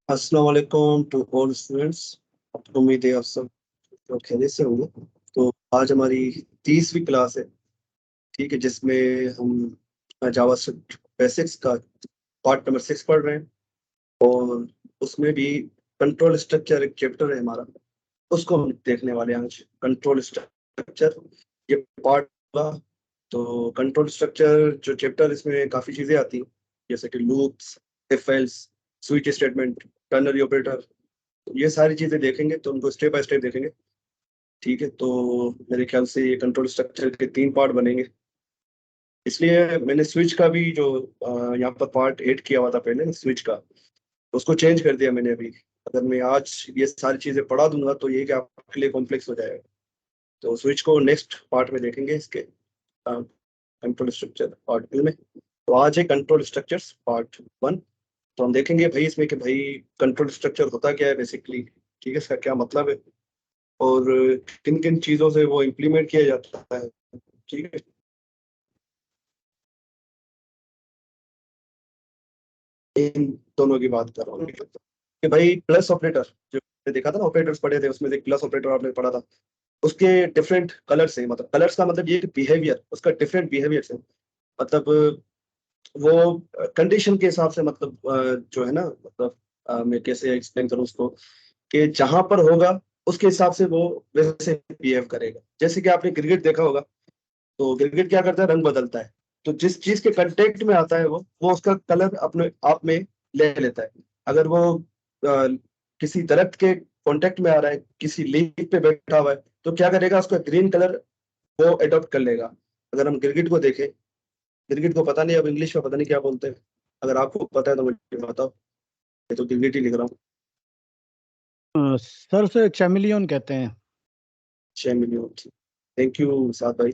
अस्सलाम वालेकुम to all students. उम्मीद है आप सब लोग खैरियत से होंगे। तो आज हमारी 30वीं क्लास है, ठीक है, जिसमें हम जावास्क्रिप्ट बेसिक्स का पार्ट नंबर 6 पढ़ रहे हैं। और उसमें भी कंट्रोल स्ट्रक्चर एक चैप्टर है हमारा, उसको हम देखने वाले हैं आज। कंट्रोल स्ट्रक्चर ये पार्ट होगा। तो कंट्रोल स्ट्रक्चर जो चैप्टर, इसमें काफ़ी चीज़ें आती हैं, जैसे कि loops, if else, switch statement, ternary operator. ये सारी चीजें देखेंगे, तो उनको स्टेप बाय स्टेप देखेंगे। ठीक है, तो मेरे ख्याल से ये कंट्रोल स्ट्रक्चर के 3 पार्ट बनेंगे। इसलिए मैंने स्विच का भी जो यहाँ पर पार्ट 8 किया हुआ था पहले स्विच का, उसको चेंज कर दिया मैंने अभी। अगर मैं आज ये सारी चीजें पढ़ा दूंगा तो ये कि आपके लिए कॉम्प्लेक्स हो जाएगा। तो स्विच को नेक्स्ट पार्ट में देखेंगे, इसके कंट्रोल स्ट्रक्चर पार्ट 2 में। तो आज है कंट्रोल स्ट्रक्चर्स पार्ट 1। तो हम देखेंगे भाई इसमें कि भाई कंट्रोल स्ट्रक्चर होता क्या है बेसिकली, ठीक है, इसका क्या मतलब है, और किन किन चीज़ों से वो इम्प्लीमेंट किया जाता है। ठीक है, इन दोनों की बात कर रहा हूँ कि भाई प्लस ऑपरेटर, जो हमने देखा था ना, ऑपरेटर्स पढ़े थे, उसमें से प्लस ऑपरेटर आपने पढ़ा था। उसके डिफरेंट कलर्स है, मतलब कलर्स का मतलब ये कि बिहेवियर, उसका डिफरेंट बिहेवियर है। मतलब वो कंडीशन के हिसाब से, मतलब जो है ना, मतलब मैं कैसे एक्सप्लेन करूँ उसको, कि जहां पर होगा उसके हिसाब से वो वैसे बिहेव करेगा। जैसे कि आपने क्रिकेट देखा होगा, तो क्रिकेट क्या करता है, रंग बदलता है। तो जिस चीज के कांटेक्ट में आता है वो उसका कलर अपने आप में ले लेता है। अगर वो किसी दरख्त के कांटेक्ट में आ रहा है, किसी लीफ पे बैठा हुआ है, तो क्या करेगा, उसका ग्रीन कलर वो अडॉप्ट कर लेगा। अगर हम गिरगिट को देखें, गिरगिट को पता नहीं अब इंग्लिश में पता नहीं क्या बोलते हैं, अगर आपको पता है तो मुझे बताओ। ये तो गिरगिट ही लिख रहा हूँ। सर से चैमिलियन कहते हैं। 6 मिलियन, थैंक यू साथ भाई।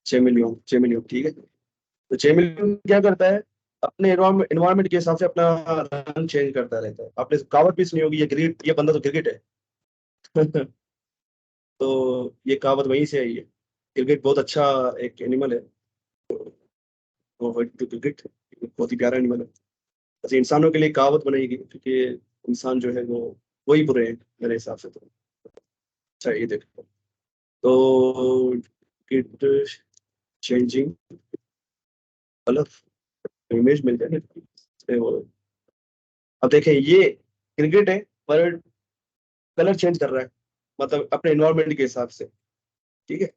6 मिलियन, 6 मिलियन, ठीक है। तो 6 मिलियन क्या करता है, अपने एनवायरमेंट के हिसाब से अपना रंग चेंज करता रहता है। आपने कहावत भी सुनी होगी, ये गिरगिट, ये बंदा तो गिरगिट है। तो ये कहावत वहीं से आई है। गिरगिट बहुत अच्छा एक एनिमल है। वो गिरगिट बहुत ही प्यारा एनिमल है। वैसे इंसानों के लिए कहावत बनाएगी, क्योंकि इंसान जो है वो वही बुरे हैं मेरे हिसाब से। तो अच्छा, ये देखो, तो गिट चेंजिंग कलर, इमेज मिल जाए वो। अब देखें, ये क्रिकेट है, पर कलर चेंज कर रहा है, मतलब अपने एनवायरमेंट के हिसाब से। ठीक है,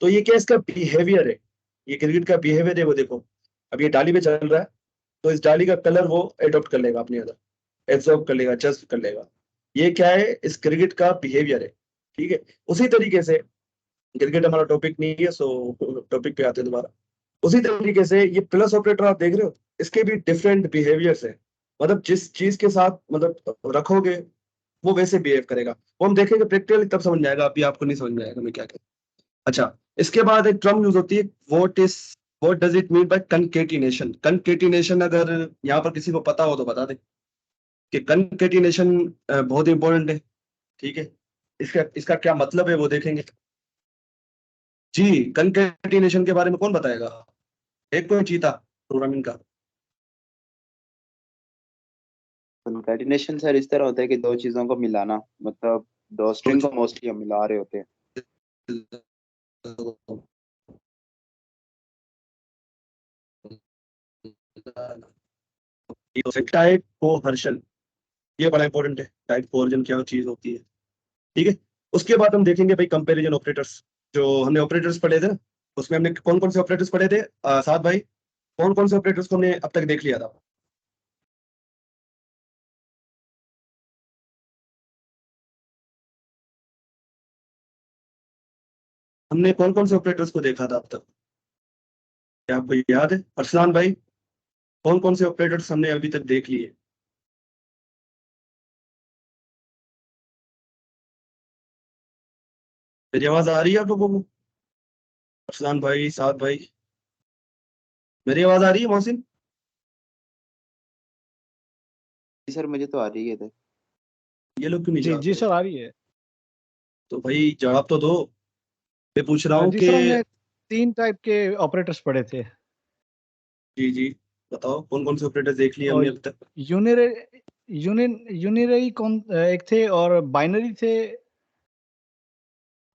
तो ये क्या इसका बिहेवियर है, ये क्रिकेट का बिहेवियर है। वो देखो, अब ये डाली पे चल रहा है, तो इस डाली का कलर वो एडॉप्ट कर लेगा अपने अंदर, एब्जॉर्ब कर लेगा, जज्ब कर लेगा। ये क्या है, इस क्रिकेट का बिहेवियर है। ठीक है, उसी तरीके से, क्रिकेट हमारा टॉपिक नहीं है, सो टॉपिक पे आते हैं दोबारा। उसी तरीके से ये प्लस ऑपरेटर आप देख रहे हो, इसके भी डिफरेंट बिहेवियर्स है। मतलब जिस चीज के साथ मतलब रखोगे, वो वैसे बिहेव करेगा। वो हम देखेंगे प्रैक्टिकली, तब समझ में आएगा, अभी आपको नहीं समझ में आएगा मैं क्या कहूँ। अच्छा, इसके बाद एक टर्म यूज होती है, what does it mean by concatenation. Concatenation अगर यहाँ पर किसी को पता हो तो बता दे कि कंकेटिनेशन बहुत इंपॉर्टेंट है। ठीक है, इसका इसका क्या मतलब है वो देखेंगे। जी, कंकेटिनेशन के बारे में कौन बताएगा, एक कोई चीता प्रोग्रामिंग का। कंकैटिनेशन सर इस तरह होता है कि दो चीजों को मिलाना, मतलब दो तो स्ट्रिंग को मोस्टली हम मिला रहे होते हैं। टाइप कोहर्शन, ये बड़ा इंपॉर्टेंट है, टाइप कोहर्जन क्या चीज होती है। ठीक है, उसके बाद हम देखेंगे भाई कंपैरिजन ऑपरेटर्स। जो हमने ऑपरेटर्स पढ़े थे ना, उसमें हमने कौन कौन से ऑपरेटर्स पढ़े थे, साथ भाई, कौन कौन से ऑपरेटर्स को हमने अब तक देख लिया था। हमने कौन कौन से ऑपरेटर्स को देखा था अब तक, क्या आपको याद है अरसलान भाई, कौन कौन से ऑपरेटर्स हमने अभी तक देख लिए। मेरी आवाज आ रही है आप लोगों को, अरसलान भाई, साथ भाई, मेरी आवाज आ रही है मोहसिन। जी सर, मुझे तो आ रही है। ये लोग क्यों नहीं जी जवाब जी दे सर, रहे। आ रही है। तो भाई जवाब तो दो, मैं पूछ रहा हूँ जी कि। सर, हमने 3 टाइप के ऑपरेटर्स पढ़े थे। जी जी, बताओ कौन कौन से ऑपरेटर देख लिए हमने और अभी तक। यूनिरे यूनिनरी कौन एक थे और बाइनरी थे?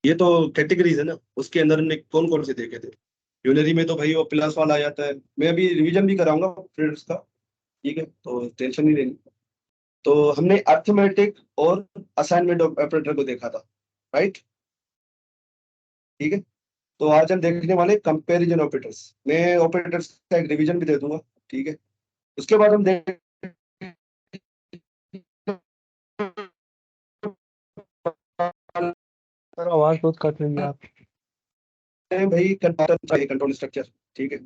ये तो कैटेगरीज है ना, उसके अंदर हमने कौन कौन से देखे थे। यूनरी में तो भाई वो प्लस वाला आ जाता है, मैं अभी रिवीजन भी कराऊंगा फ्रेंड्स का, ठीक है, तो टेंशन नहीं लेनी। तो हमने अर्थमेटिक और असाइनमेंट ऑपरेटर को देखा था, राइट, ठीक है। तो आज हम देखने वाले कंपैरिजन ऑपरेटर्स, मैं ऑपरेटर्स का एक रिवीजन भी दे दूंगा, ठीक है। उसके बाद हम देख सर आवाज बहुत कट रही है आप। भाई कंट्रोल स्ट्रक्चर, ठीक है।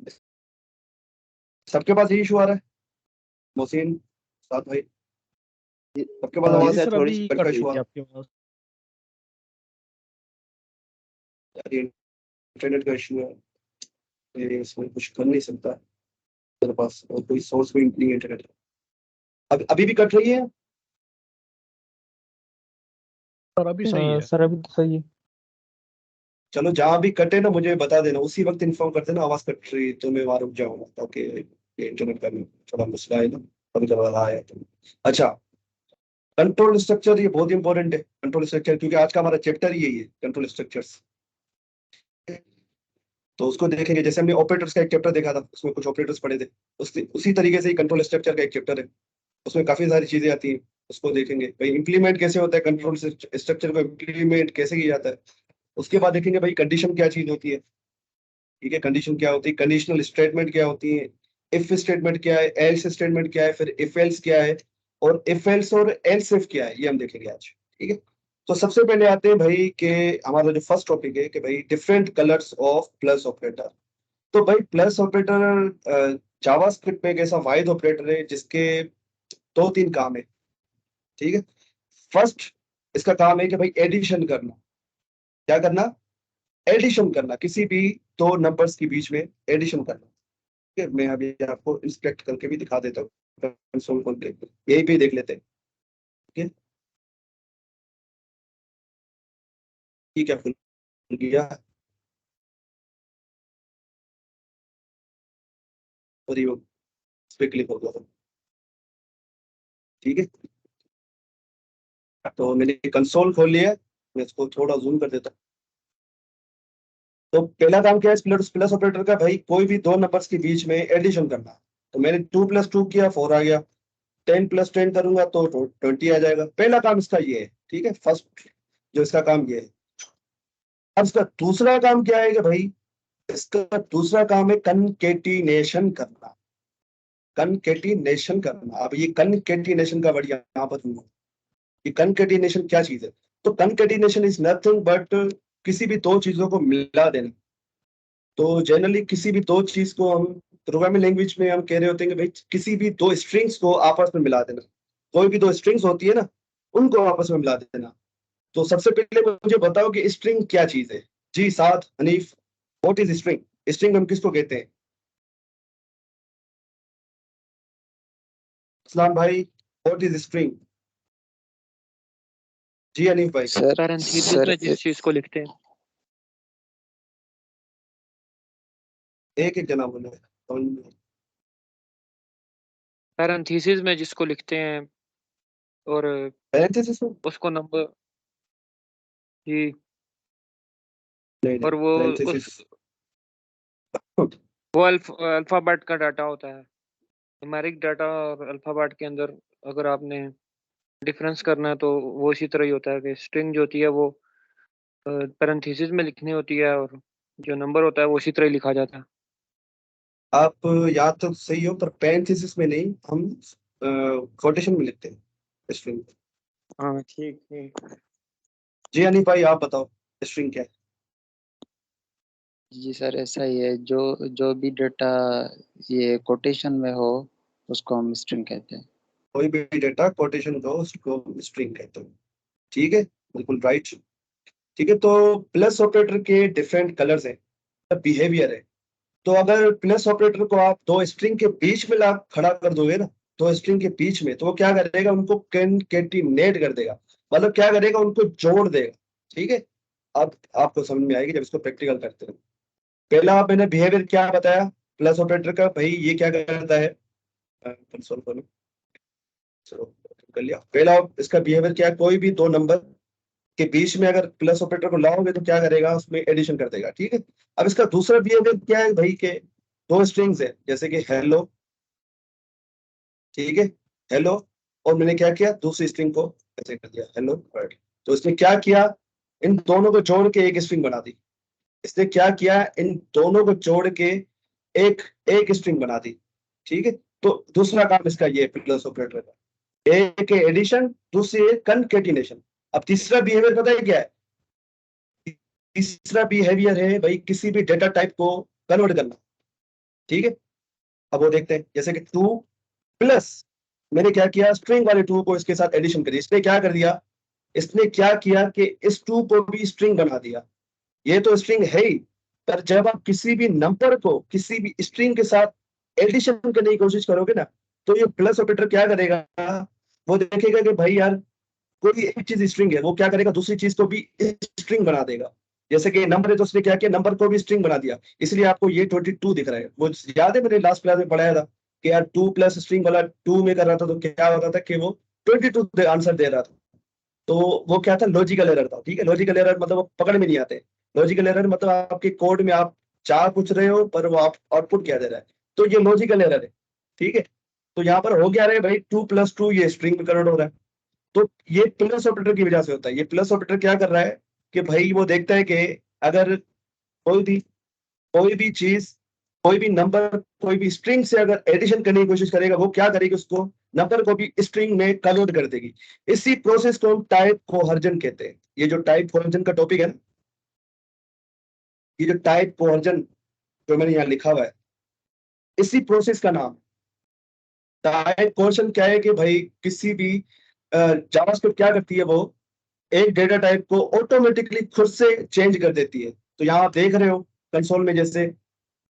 सबके पास यही इशू आ रहा है, मोहसिन, साथ भाई, सबके पास जी आवाज सर, सर थोड़ी अभी सी का कट इशू रही आ थी रहा आपकी आवाज। है, इंटरनेट का इशू है, मैं इसमें कुछ कर नहीं सकता, मेरे पास और कोई सोर्स भी नहीं है इंटरनेट का। अभी भी कट रही है। सर अभी सही है। सर अभी तो सही है। चलो जहां भी कटे ना मुझे बता देना, उसी वक्त इन्फॉर्म कर देना आवाज कट रही है, तो मैं वहां रुक जाऊंगा, ताकि ये इंटरनेट का भी थोड़ा मसला है ना, कभी कभार रहा है तो। अच्छा, कंट्रोल स्ट्रक्चर ये बहुत इंपॉर्टेंट है, कंट्रोल स्ट्रक्चर, क्योंकि आज का हमारा चैप्टर ही यही है, कंट्रोल स्ट्रक्चर्स। तो उसको देखेंगे, जैसे हमने ऑपरेटर्स का एक चैप्टर देखा था, उसमें कुछ ऑपरेटर्स पढ़े थे, उसी तरीके से ही कंट्रोल स्ट्रक्चर का एक चैप्टर है, उसमें काफी सारी चीजें आती हैं, उसको देखेंगे भाई इंप्लीमेंट कैसे होता है, कंट्रोल स्ट्रक्चर को इंप्लीमेंट कैसे किया जाता है। उसके बाद देखेंगे भाई कंडीशन क्या चीज होती है, ठीक है, कंडीशन क्या होती है, कंडीशनल स्टेटमेंट क्या होती है, इफ स्टेटमेंट क्या है, एल्स स्टेटमेंट क्या है, फिर इफ एल्स क्या है, और इफ एल्स और एल्स इफ क्या है, ये हम देखेंगे आज, ठीक है। तो सबसे पहले आते हैं भाई कि हमारा जो फर्स्ट टॉपिक है कि भाई different colours of plus operator. तो भाई प्लस ऑपरेटर जावास्क्रिप्ट में एक ऐसा वाहिद ऑपरेटर है जिसके दो तीन काम है, ठीक है। फर्स्ट, इसका काम है कि भाई एडिशन करना, क्या करना, एडिशन करना, किसी भी दो नंबर्स के बीच में एडिशन करना, ठीक है। मैं अभी आपको इंस्पेक्ट करके भी दिखा देता हूँ, कंसोल खोल के यही पे देख लेते हैं, ठीक है। ठीक है, खुल गया, और ये इस पे क्लिक हो गया, ठीक है। तो मैंने कंसोल खोल लिया है, मैं इसको थोड़ा जूम कर देता हूँ। तो पहला काम क्या है प्लस प्लस ऑपरेटर का, भाई कोई भी दो नंबर्स के बीच में एडिशन करना। तो मैंने 2 + 2 किया, 4 आ गया, 10 + 10 करूंगा तो 20 आ जाएगा। पहला काम इसका ये है, ठीक है, फर्स्ट जो इसका काम ये है। अब इसका दूसरा काम क्या है कि भाई इसका दूसरा काम है कनकेटिनेशन करना, कनकेटिनेशन करना। अब ये कनकेटिनेशन का वर्ड यहाँ पर दूंगा, ये कनकेटिनेशन क्या चीज है। तो कनकेटिनेशन इज नथिंग बट किसी भी दो चीजों को मिला देना। तो जनरली किसी भी दो चीज को हम प्रोग्रामिंग लैंग्वेज में हम कह रहे होते हैं कि भाई किसी भी दो स्ट्रिंग्स को आपस में मिला देना, कोई भी दो स्ट्रिंग्स होती है ना, उनको आपस में मिला देना। तो सबसे पहले मुझे बताओ कि स्ट्रिंग क्या चीज है। जी साथ Hanif, what is string, string हम किसको कहते हैं। इस्लाम भाई, व्हाट इज स्ट्रिंग। जी हनीफ भाई। सर पैरेंथेसिस सर में जिस चीज को लिखते हैं। एक एक जना बोले, समझ में नहीं। पैरेंथेसिस में जिसको लिखते हैं और parenthesis में? उसको नंबर जी, नहीं नहीं, और वो parenthesis। उस वो अल्फाबेट का डाटा होता है, न्यूमेरिक डाटा और अल्फाबेट के अंदर अगर आपने डिफरेंस करना है तो वो इसी तरह ही होता है कि स्ट्रिंग जो होती है वो पैरेंथेसिस में लिखनी होती है और जो नंबर होता है वो इसी तरह ही लिखा जाता है। आप याद तो सही हो, पर parenthesis में नहीं, हम कोटेशन में लिखते हैं स्ट्रिंग। हाँ ठीक ठीक। जी हनीफ भाई आप बताओ स्ट्रिंग क्या है। जी सर, ऐसा ही है, जो जो भी डेटा ये कोटेशन में हो उसको हम स्ट्रिंग कहते हैं। कोई भी डेटा कोटेशन को उसको स्ट्रिंग कहते हैं, ठीक है, बिल्कुल राइट। ठीक है, तो प्लस ऑपरेटर के डिफरेंट कलर्स हैं, बिहेवियर है। तो अगर प्लस ऑपरेटर को आप दो स्ट्रिंग के बीच में ला खड़ा कर दोगे ना, दो स्ट्रिंग के बीच में, तो वो क्या करेगा, उनको कैनकेटिनेट कर देगा, मतलब क्या करेगा, उनको जोड़ देगा, ठीक है। अब आपको समझ में आएगी जब इसको प्रैक्टिकल करते हैं। पहला मैंने बिहेवियर क्या बताया प्लस ऑपरेटर का, भाई ये क्या करता है, कंसोल खोलो, चलो, कर लिया। पहला इसका बिहेवियर क्या है, कोई भी दो नंबर के बीच में अगर प्लस ऑपरेटर को लाओगे तो क्या करेगा, उसमें एडिशन कर देगा। ठीक है, अब इसका दूसरा बिहेवियर क्या है भाई, के दो स्ट्रिंग्स है जैसे कि हेलो, ठीक है, हेलो, और मैंने क्या किया, दूसरी स्ट्रिंग को ऐसे कर दिया हेलो वर्ड। तो इसने क्या किया, इन दोनों को जोड़ के एक स्ट्रिंग बना दी। इसने क्या किया, इन दोनों को जोड़ के एक एक स्ट्रिंग बना दी। ठीक है, तो दूसरा काम इसका ये प्लस ऑपरेटर का, एक है एडिशन, दूसरी है कंकेटिनेशन। अब तीसरा बिहेवियर पता है क्या है, तीसरा बिहेवियर है भाई किसी भी डेटा टाइप को कन्वर्ट करना। ठीक है, अब वो देखते हैं, जैसे कि 2 प्लस मैंने क्या किया, स्ट्रिंग वाले 2 को इसके साथ एडिशन करी। इसने क्या कर दिया, इसने क्या किया कि इस 2 को भी स्ट्रिंग बना दिया। ये तो स्ट्रिंग है ही, पर जब आप किसी भी नंबर को किसी भी स्ट्रिंग के साथ एडिशन करने की कोशिश करोगे ना, तो ये प्लस ऑपरेटर क्या करेगा, वो देखेगा कि भाई यार कोई एक चीज स्ट्रिंग है, वो क्या करेगा, दूसरी चीज को भी स्ट्रिंग बना देगा। जैसे कि नंबर है तो उसने क्या किया, नंबर को भी स्ट्रिंग बना दिया, इसलिए आपको ये 22 दिख रहा है। वो याद है मैंने लास्ट क्लास में पढ़ाया था कि यार 2 प्लस स्ट्रिंग वाला 2 में कर रहा था तो क्या होता था कि वो 22 आंसर दे रहा था। तो वो क्या था, लॉजिकल एरर था। ठीक है, लॉजिकल एरर मतलब वो पकड़ में नहीं आते। लॉजिकल एरर मतलब आपके कोड में आप 4 पूछ रहे हो पर वो आप आउटपुट क्या दे रहा है, तो ये लॉजिकल एरर है। ठीक है, तो यहाँ पर हो क्या रहा है भाई, 2 प्लस 2 ये स्ट्रिंग में कन्वर्ट हो रहा है। तो ये प्लस ऑपरेटर की वजह से होता है। ये प्लस ऑपरेटर क्या कर रहा है कि भाई वो देखता है कि अगर कोई भी चीज, कोई भी नंबर, कोई भी स्ट्रिंग से अगर एडिशन करने की कोशिश करेगा, वो क्या करेगी, उसको नंबर को भी स्ट्रिंग में कन्वर्ट कर देगी। इसी प्रोसेस को हम टाइप कोहर्जन कहते हैं। ये जो टाइप कोहर्जन का टॉपिक है ना, ये जो टाइप कोहर्जन जो मैंने यहाँ लिखा हुआ है, इसी प्रोसेस का नाम टाइप कोहर्जन। क्या है कि भाई किसी भी जावास्क्रिप्ट क्या करती है, वो एक डेटा टाइप को ऑटोमेटिकली खुद से चेंज कर देती है। तो यहाँ आप देख रहे हो कंसोल में, जैसे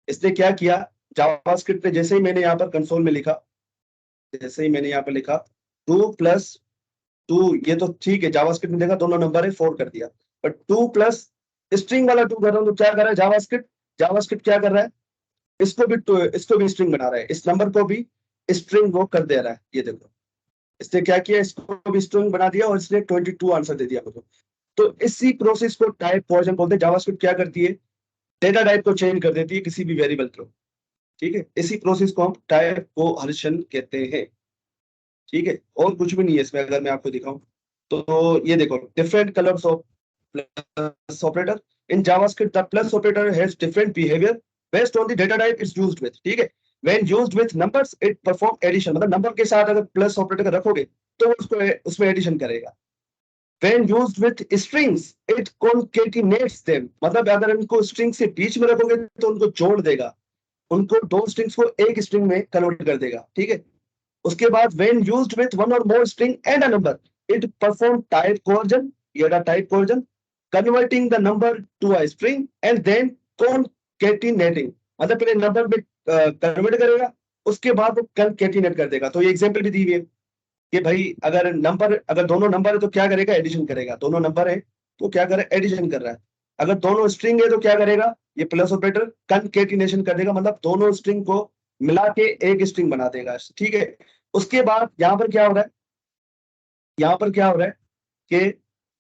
इसने क्या किया, जावास्क्रिप्ट ने जैसे ही मैंने यहाँ पर कंसोल में लिखा, जैसे ही मैंने यहाँ पर लिखा 2 प्लस 2, ये तो ठीक है, जावास्क्रिप्ट ने देखा दोनों नंबर है 4 कर दिया। बट 2 प्लस स्ट्रिंग वाला 2 कर रहा हूँ तो क्या कर रहा है जावास्क्रिप्ट क्या कर रहा है, इसको भी स्ट्रिंग बना रहा है, इस नंबर को भी स्ट्रिंग वो कर दे रहा है। ये देखो इसने क्या किया, इसको भी स्ट्रिंग बना दिया और इसने 22 आंसर दे दिया मुझे। तो इसी प्रोसेस को टाइप कोहर्जन बोलते हैं। जावास्क्रिप्ट क्या करती है, डेटा टाइप को चेंज कर देती है किसी भी वेरिएबल को। ठीक है, इसी प्रोसेस को हम टाइप कोहर्जन कहते हैं। ठीक है, और कुछ भी नहीं है इसमें। अगर मैं आपको दिखाऊं तो ये देखो, different colours of plus operator in JavaScript, the plus operator has different behaviour based on the data type it's used with. ठीक है, when used with numbers it perform addition, मतलब नंबर के साथ अगर प्लस ऑपरेटर रखोगे तो उसको उसमें एडिशन करेगा। When used with strings, it concatenates them, मतलब अगर इनको स्ट्रिंग से बीच में रखोगे तो उनको जोड़ देगा, उनको दो स्ट्रिंग्स को एक स्ट्रिंग में कन्वर्ट कर देगा। ठीक है, उसके बाद when used with one or more string and a number, it perform type conversion, ये रहा type conversion, converting the number to a string and then concatenating, मतलब पहले नंबर में कन्वर्ट करेगा, उसके बाद वो concatenate कर देगा। तो ये एग्जांपल भी दी हुई है कि भाई अगर दोनों नंबर है तो क्या करेगा, एडिशन करेगा। दोनों नंबर है तो क्या करे, एडिशन कर रहा है। अगर दोनों स्ट्रिंग है तो क्या करेगा, ये प्लस ऑपरेटर कंकेटिनेशन कर देगा, मतलब दोनों स्ट्रिंग को मिला के एक स्ट्रिंग बना देगा। ठीक है, उसके बाद यहाँ पर क्या हो रहा है, यहाँ पर क्या हो रहा है कि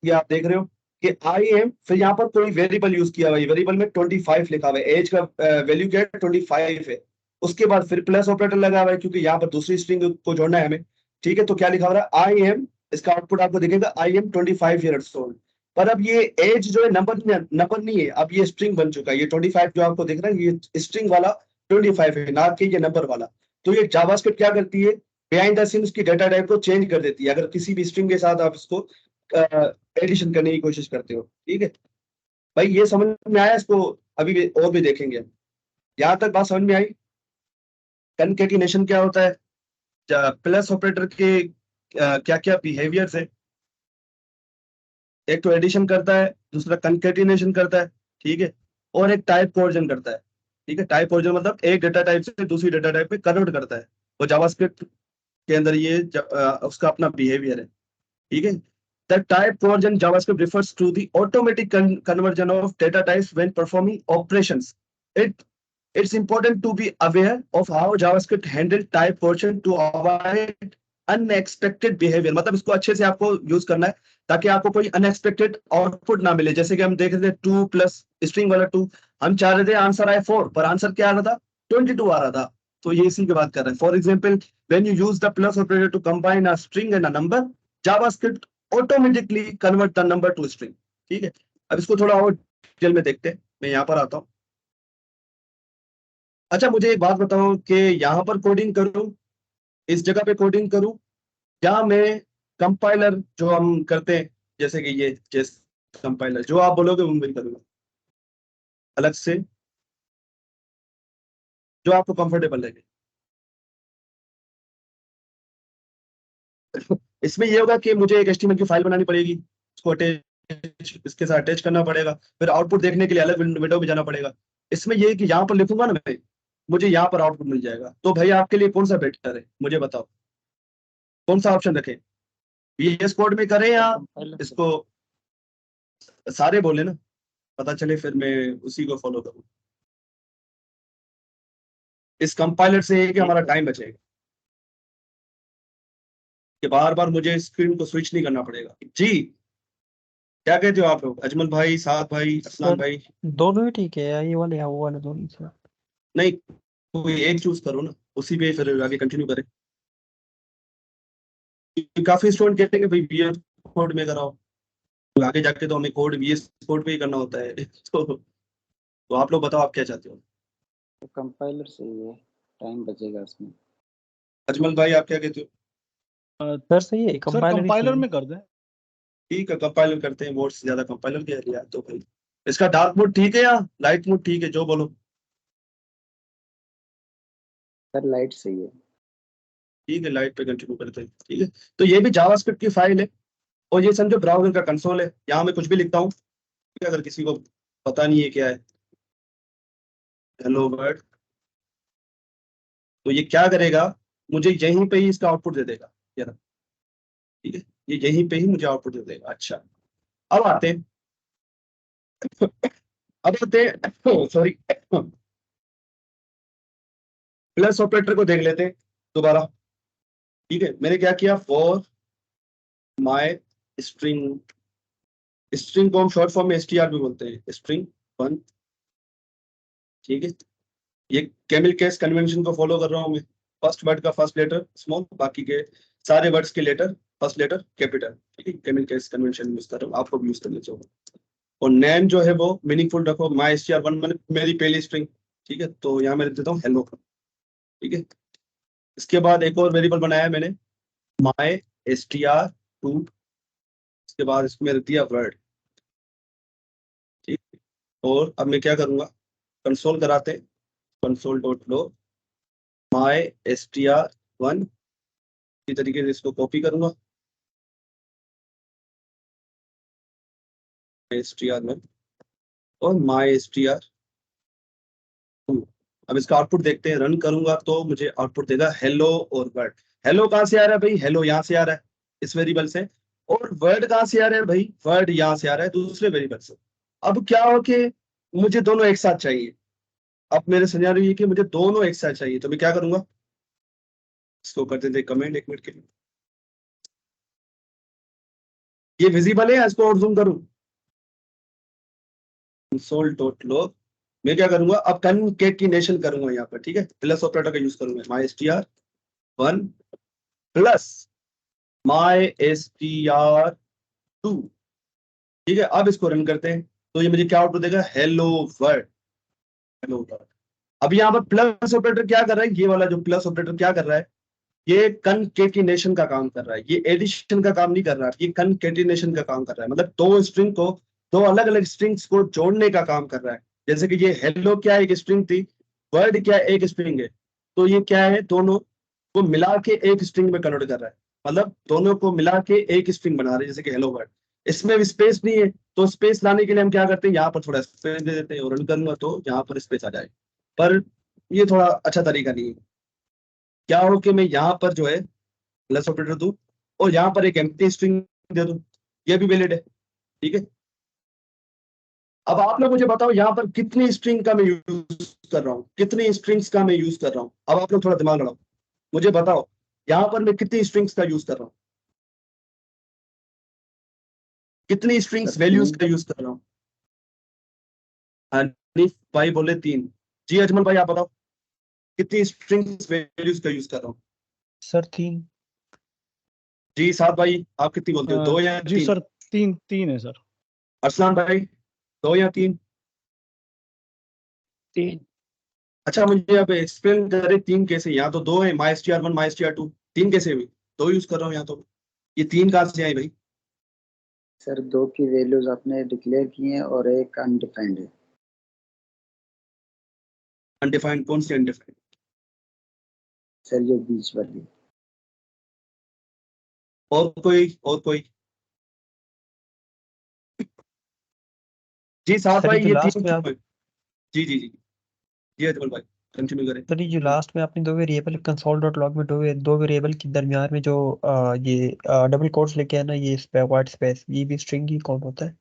ये आप देख रहे हो कि आई एम, फिर यहाँ पर कोई वेरिएबल यूज किया हुआ है, वेरिएबल में 25 लिखा हुआ है, एज का वैल्यू क्या है 25 है। उसके बाद फिर प्लस ऑपरेटर लगा हुआ है क्योंकि यहाँ पर दूसरी स्ट्रिंग को जोड़ना है हमें। ठीक है, तो क्या लिखा हुआ है, आई एम, इसका आउटपुट आपको दिखेगा आई एम 25 ईयर्स ओल्ड। पर अब ये एज जो है नंबर नहीं है, अब ये स्ट्रिंग बन चुका है। ये 25 जो आपको दिख रहा है ये स्ट्रिंग वाला 25 है, ना कि ये नंबर वाला। तो ये जावास्क्रिप्ट क्या करती है, बिहाइंड द सीन्स की डेटा टाइप को चेंज कर देती है अगर किसी भी स्ट्रिंग के साथ आप इसको एडिशन करने की कोशिश करते हो। ठीक है भाई, ये समझ में आया, इसको अभी और भी देखेंगे। यहाँ तक बात समझ में आई। कंकेटिनेशन क्या होता है, प्लस ऑपरेटर के क्या क्या बिहेवियर्स है, एक तो एडिशन करता है, दूसरा कंकेटिनेशन करता है। ठीक है, और एक टाइप कोहर्जन करता है। ठीक है, टाइप कोहर्जन मतलब एक डेटा टाइप से दूसरी डेटा टाइप में कन्वर्ट करता है। वो जावास्क्रिप्ट के अंदर ये उसका अपना बिहेवियर है। ठीक है, the type coercion JavaScript refers to the automatic conversion of data types when performing operations. It's important to be aware of how JavaScript handle type coercion to avoid unexpected behaviour, मतलब इसको अच्छे से आपको use करना है ताकि आपको कोई अनएक्सपेक्टेड आउटपुट ना मिले। जैसे कि हम देख रहे थे 2 प्लस स्ट्रिंग वाला 2, हम चाह रहे थे आंसर आए 4, पर आंसर क्या आ रहा था, 22 आ रहा था। तो ये इसी की बात कर रहे हैं। For example, when you use the plus operator to combine a string and a number, JavaScript automatically convert the number to string. ठीक है, अब इसको थोड़ा और डिटेल में देखते हैं। मैं यहाँ पर आता हूँ। अच्छा, मुझे एक बात बताओ कि यहाँ पर कोडिंग करूँ, इस जगह पे कोडिंग करूँ, या मैं कंपाइलर जो हम करते हैं, जैसे कि ये जेस कंपाइलर, जो आप बोलोगे वो मैं करूँगा अलग से, जो आपको कंफर्टेबल लगे। इसमें ये होगा कि मुझे एक एचटीएमएल की फाइल बनानी पड़ेगी, उसको अटैच, इसके साथ अटैच करना पड़ेगा, फिर आउटपुट देखने के लिए अलग विंडो में जाना पड़ेगा। इसमें ये है कि यहाँ पर लिखूंगा ना मैं, मुझे यहाँ पर आउटपुट मिल जाएगा। तो भाई आपके लिए कौन सा बेटर है, मुझे बताओ, कौन सा ऑप्शन रखें, VS कोड में करें या इसको सारे बोले ना, पता चले फिर मैं उसी को फॉलो करूँ। इस कंपाइलर से है कि हमारा टाइम बचेगा, कि बार बार मुझे स्क्रीन को स्विच नहीं करना पड़ेगा। जी, क्या कहते हो आप लोग, अजमल भाई, साद भाई, असलान भाई? दोनों ही ठीक है यार, ये वाले या वो वाले, दोनों से। नहीं, कोई एक चूज करो ना, उसी पे फिर आगे कंटिन्यू करें। काफी स्टूडेंट कहते हैं कि भाई VS कोड में कराओ, तो आगे जाके तो हमें कोड VS कोड पे ही करना होता है। तो आप लोग बताओ आप क्या चाहते हो। तो कंपाइलर सही है, टाइम बचेगा उसमें। अजमल भाई आप क्या कहते हो? सर सही है, सर कंपाइलर कंपाइलर में कर दें। ठीक है, कंपाइलर करते हैं, मोड से ज्यादा कंपाइलर किया लिया तो भाई। इसका डार्क मोड ठीक है या लाइट मोड ठीक है, जो बोलो। सर लाइट सही है। ठीक है, लाइट पे कंटिन्यू करते हैं। ठीक है, तो ये भी जावास्क्रिप्ट की फाइल है, और ये समझो ब्राउजर का कंसोल है। यहाँ मैं कुछ भी लिखता हूँ, अगर किसी को पता नहीं है क्या है, हेलो वर्ल्ड, तो ये क्या करेगा, मुझे यहीं पे ही इसका आउटपुट दे देगा। ये रहा। ठीक है, ये यहीं पे ही मुझे आउटपुट दे देगा। अच्छा, अब आते हैं, अब आते हैं, सॉरी, प्लस ऑपरेटर को देख लेते हैं दोबारा। ठीक है, मैंने क्या किया, फॉर माय स्ट्रिंग, स्ट्रिंग को हम शॉर्ट फॉर्म में STR भी बोलते हैं, स्ट्रिंग 1। ठीक है, ये कैमल केस कन्वेंशन को फॉलो कर रहा हूँ मैं। फर्स्ट वर्ड का फर्स्ट लेटर स्मॉल, बाकी के सारे वर्ड्स के लेटर फर्स्ट लेटर कैपिटल। ठीक है, कैमल केस कन्वेंशन यूज कर रहा हूँ, आपको भी यूज करना चाहिए। और नेम जो है वो मीनिंगफुल रखो, माई STR1 मैंने मेरी पहली स्ट्रिंग। ठीक है, तो यहाँ मैं लिख देता हूँ हेलो। ठीक है, इसके बाद एक और वेरिएबल बनाया है मैंने, माई STR2, इसके बाद इसमें रख दिया वर्ड। ठीक, और अब मैं क्या करूंगा, कंसोल कराते हैं, console.log माई STR1, इसी तरीके से इसको कॉपी करूंगा, STR1 और माई STR2। अब इसका आउटपुट देखते हैं, रन करूंगा तो मुझे आउटपुट देगा हेलो और वर्ड। हेलो कहाँ से आ रहा है भाई, हेलो यहाँ से आ रहा है इस वेरिएबल से, और वर्ड कहाँ से आ रहा है भाई, वर्ड यहाँ से आ रहा है दूसरे वेरिएबल से। अब क्या हो कि मुझे दोनों एक साथ चाहिए। अब मेरे सिनेरियो ये कि मुझे दोनों एक साथ चाहिए, तो मैं क्या करूंगा, इसको कर देते कमेंट, 1 मिनट के लिए। ये विजिबल है या इसको और जूम करूं, console.log, मैं क्या करूंगा, अब कंकेटिनेशन करूंगा यहाँ पर। ठीक है, प्लस ऑपरेटर का यूज करूंगा, माई STR1 प्लस माई STR2। ठीक है, अब इसको रन करते हैं, तो ये मुझे क्या आउटपुट देगा, हेलो वर्ड, हेलो वर्ड। अब यहाँ पर प्लस ऑपरेटर क्या कर रहा है, ये वाला जो प्लस ऑपरेटर क्या कर रहा है, ये कंकेटिनेशन का काम कर रहा है, ये एडिशन का काम नहीं कर रहा है, ये कंकेटिनेशन का काम कर रहा है। मतलब दो स्ट्रिंग को, दो अलग अलग स्ट्रिंग्स को जोड़ने का काम कर रहा है। जैसे कि ये हेलो क्या एक स्ट्रिंग थी, वर्ड क्या एक स्ट्रिंग है, तो ये क्या है, दोनों को मिला के एक स्ट्रिंग में कन्वर्ट कर रहा है। मतलब दोनों को मिला के एक स्ट्रिंग बना रहे हैं, जैसे कि हेलो वर्ड। इसमें स्पेस नहीं है, तो स्पेस लाने के लिए हम क्या करते हैं, यहाँ पर थोड़ा स्पेस दे देते हैं, और रन करूंगा तो यहाँ पर स्पेस आ जाए। पर ये थोड़ा अच्छा तरीका नहीं है। क्या हो कि मैं यहाँ पर जो है प्लस ऑपरेटर दूं और यहाँ पर एक एम्प्टी स्ट्रिंग दे दूं, ये भी वैलिड है। ठीक है, अब आप लोग मुझे बताओ यहाँ पर कितनी स्ट्रिंग का मैं यूज कर रहा हूँ, कितनी स्ट्रिंग्स का मैं यूज कर रहा हूँ। अब आप लोग थोड़ा दिमाग लड़ाओ, मुझे बताओ यहाँ पर मैं कितनी स्ट्रिंग्स का यूज कर रहा हूँ, कितनी स्ट्रिंग्स वैल्यूज का यूज कर रहा हूँ? हनीफ भाई बोले 3। जी अजमल भाई आप बताओ कितनी स्ट्रिंग्स वैल्यूज का यूज कर रहा हूँ? सर 3। जी साहब भाई आप कितनी बोलते हो, 2 या 3? जी सर 3 है सर। अरसलान भाई 2 या 3? 3। अच्छा मुझे अब एक्सप्लेन करें 3 कैसे, यहाँ तो 2 है, MyStr1 MyStr2, 3 कैसे हुई? 2 यूज कर रहा हूँ यहाँ तो, ये 3 कहाँ से आई भाई? सर 2 की वैल्यूज आपने डिक्लेयर की हैं और एक अनडिफाइंड है। अनडिफाइंड कौन सी अनडिफाइंड? सर जो बीच वाली। और कोई? जी साहब सर भाई जो ये लास्ट 3 में आप, क्यों है? जी अजमल भाई कंटिन्यू करें। सर ये जो लास्ट में आपने 2 वेरिएबल कंसोल डॉट लॉग में 2 वेरिएबल के दरमियान में जो ये डबल कोट्स लेके आना, ये व्हाइट स्पेस, ये भी स्ट्रिंग ही काउंट होता है?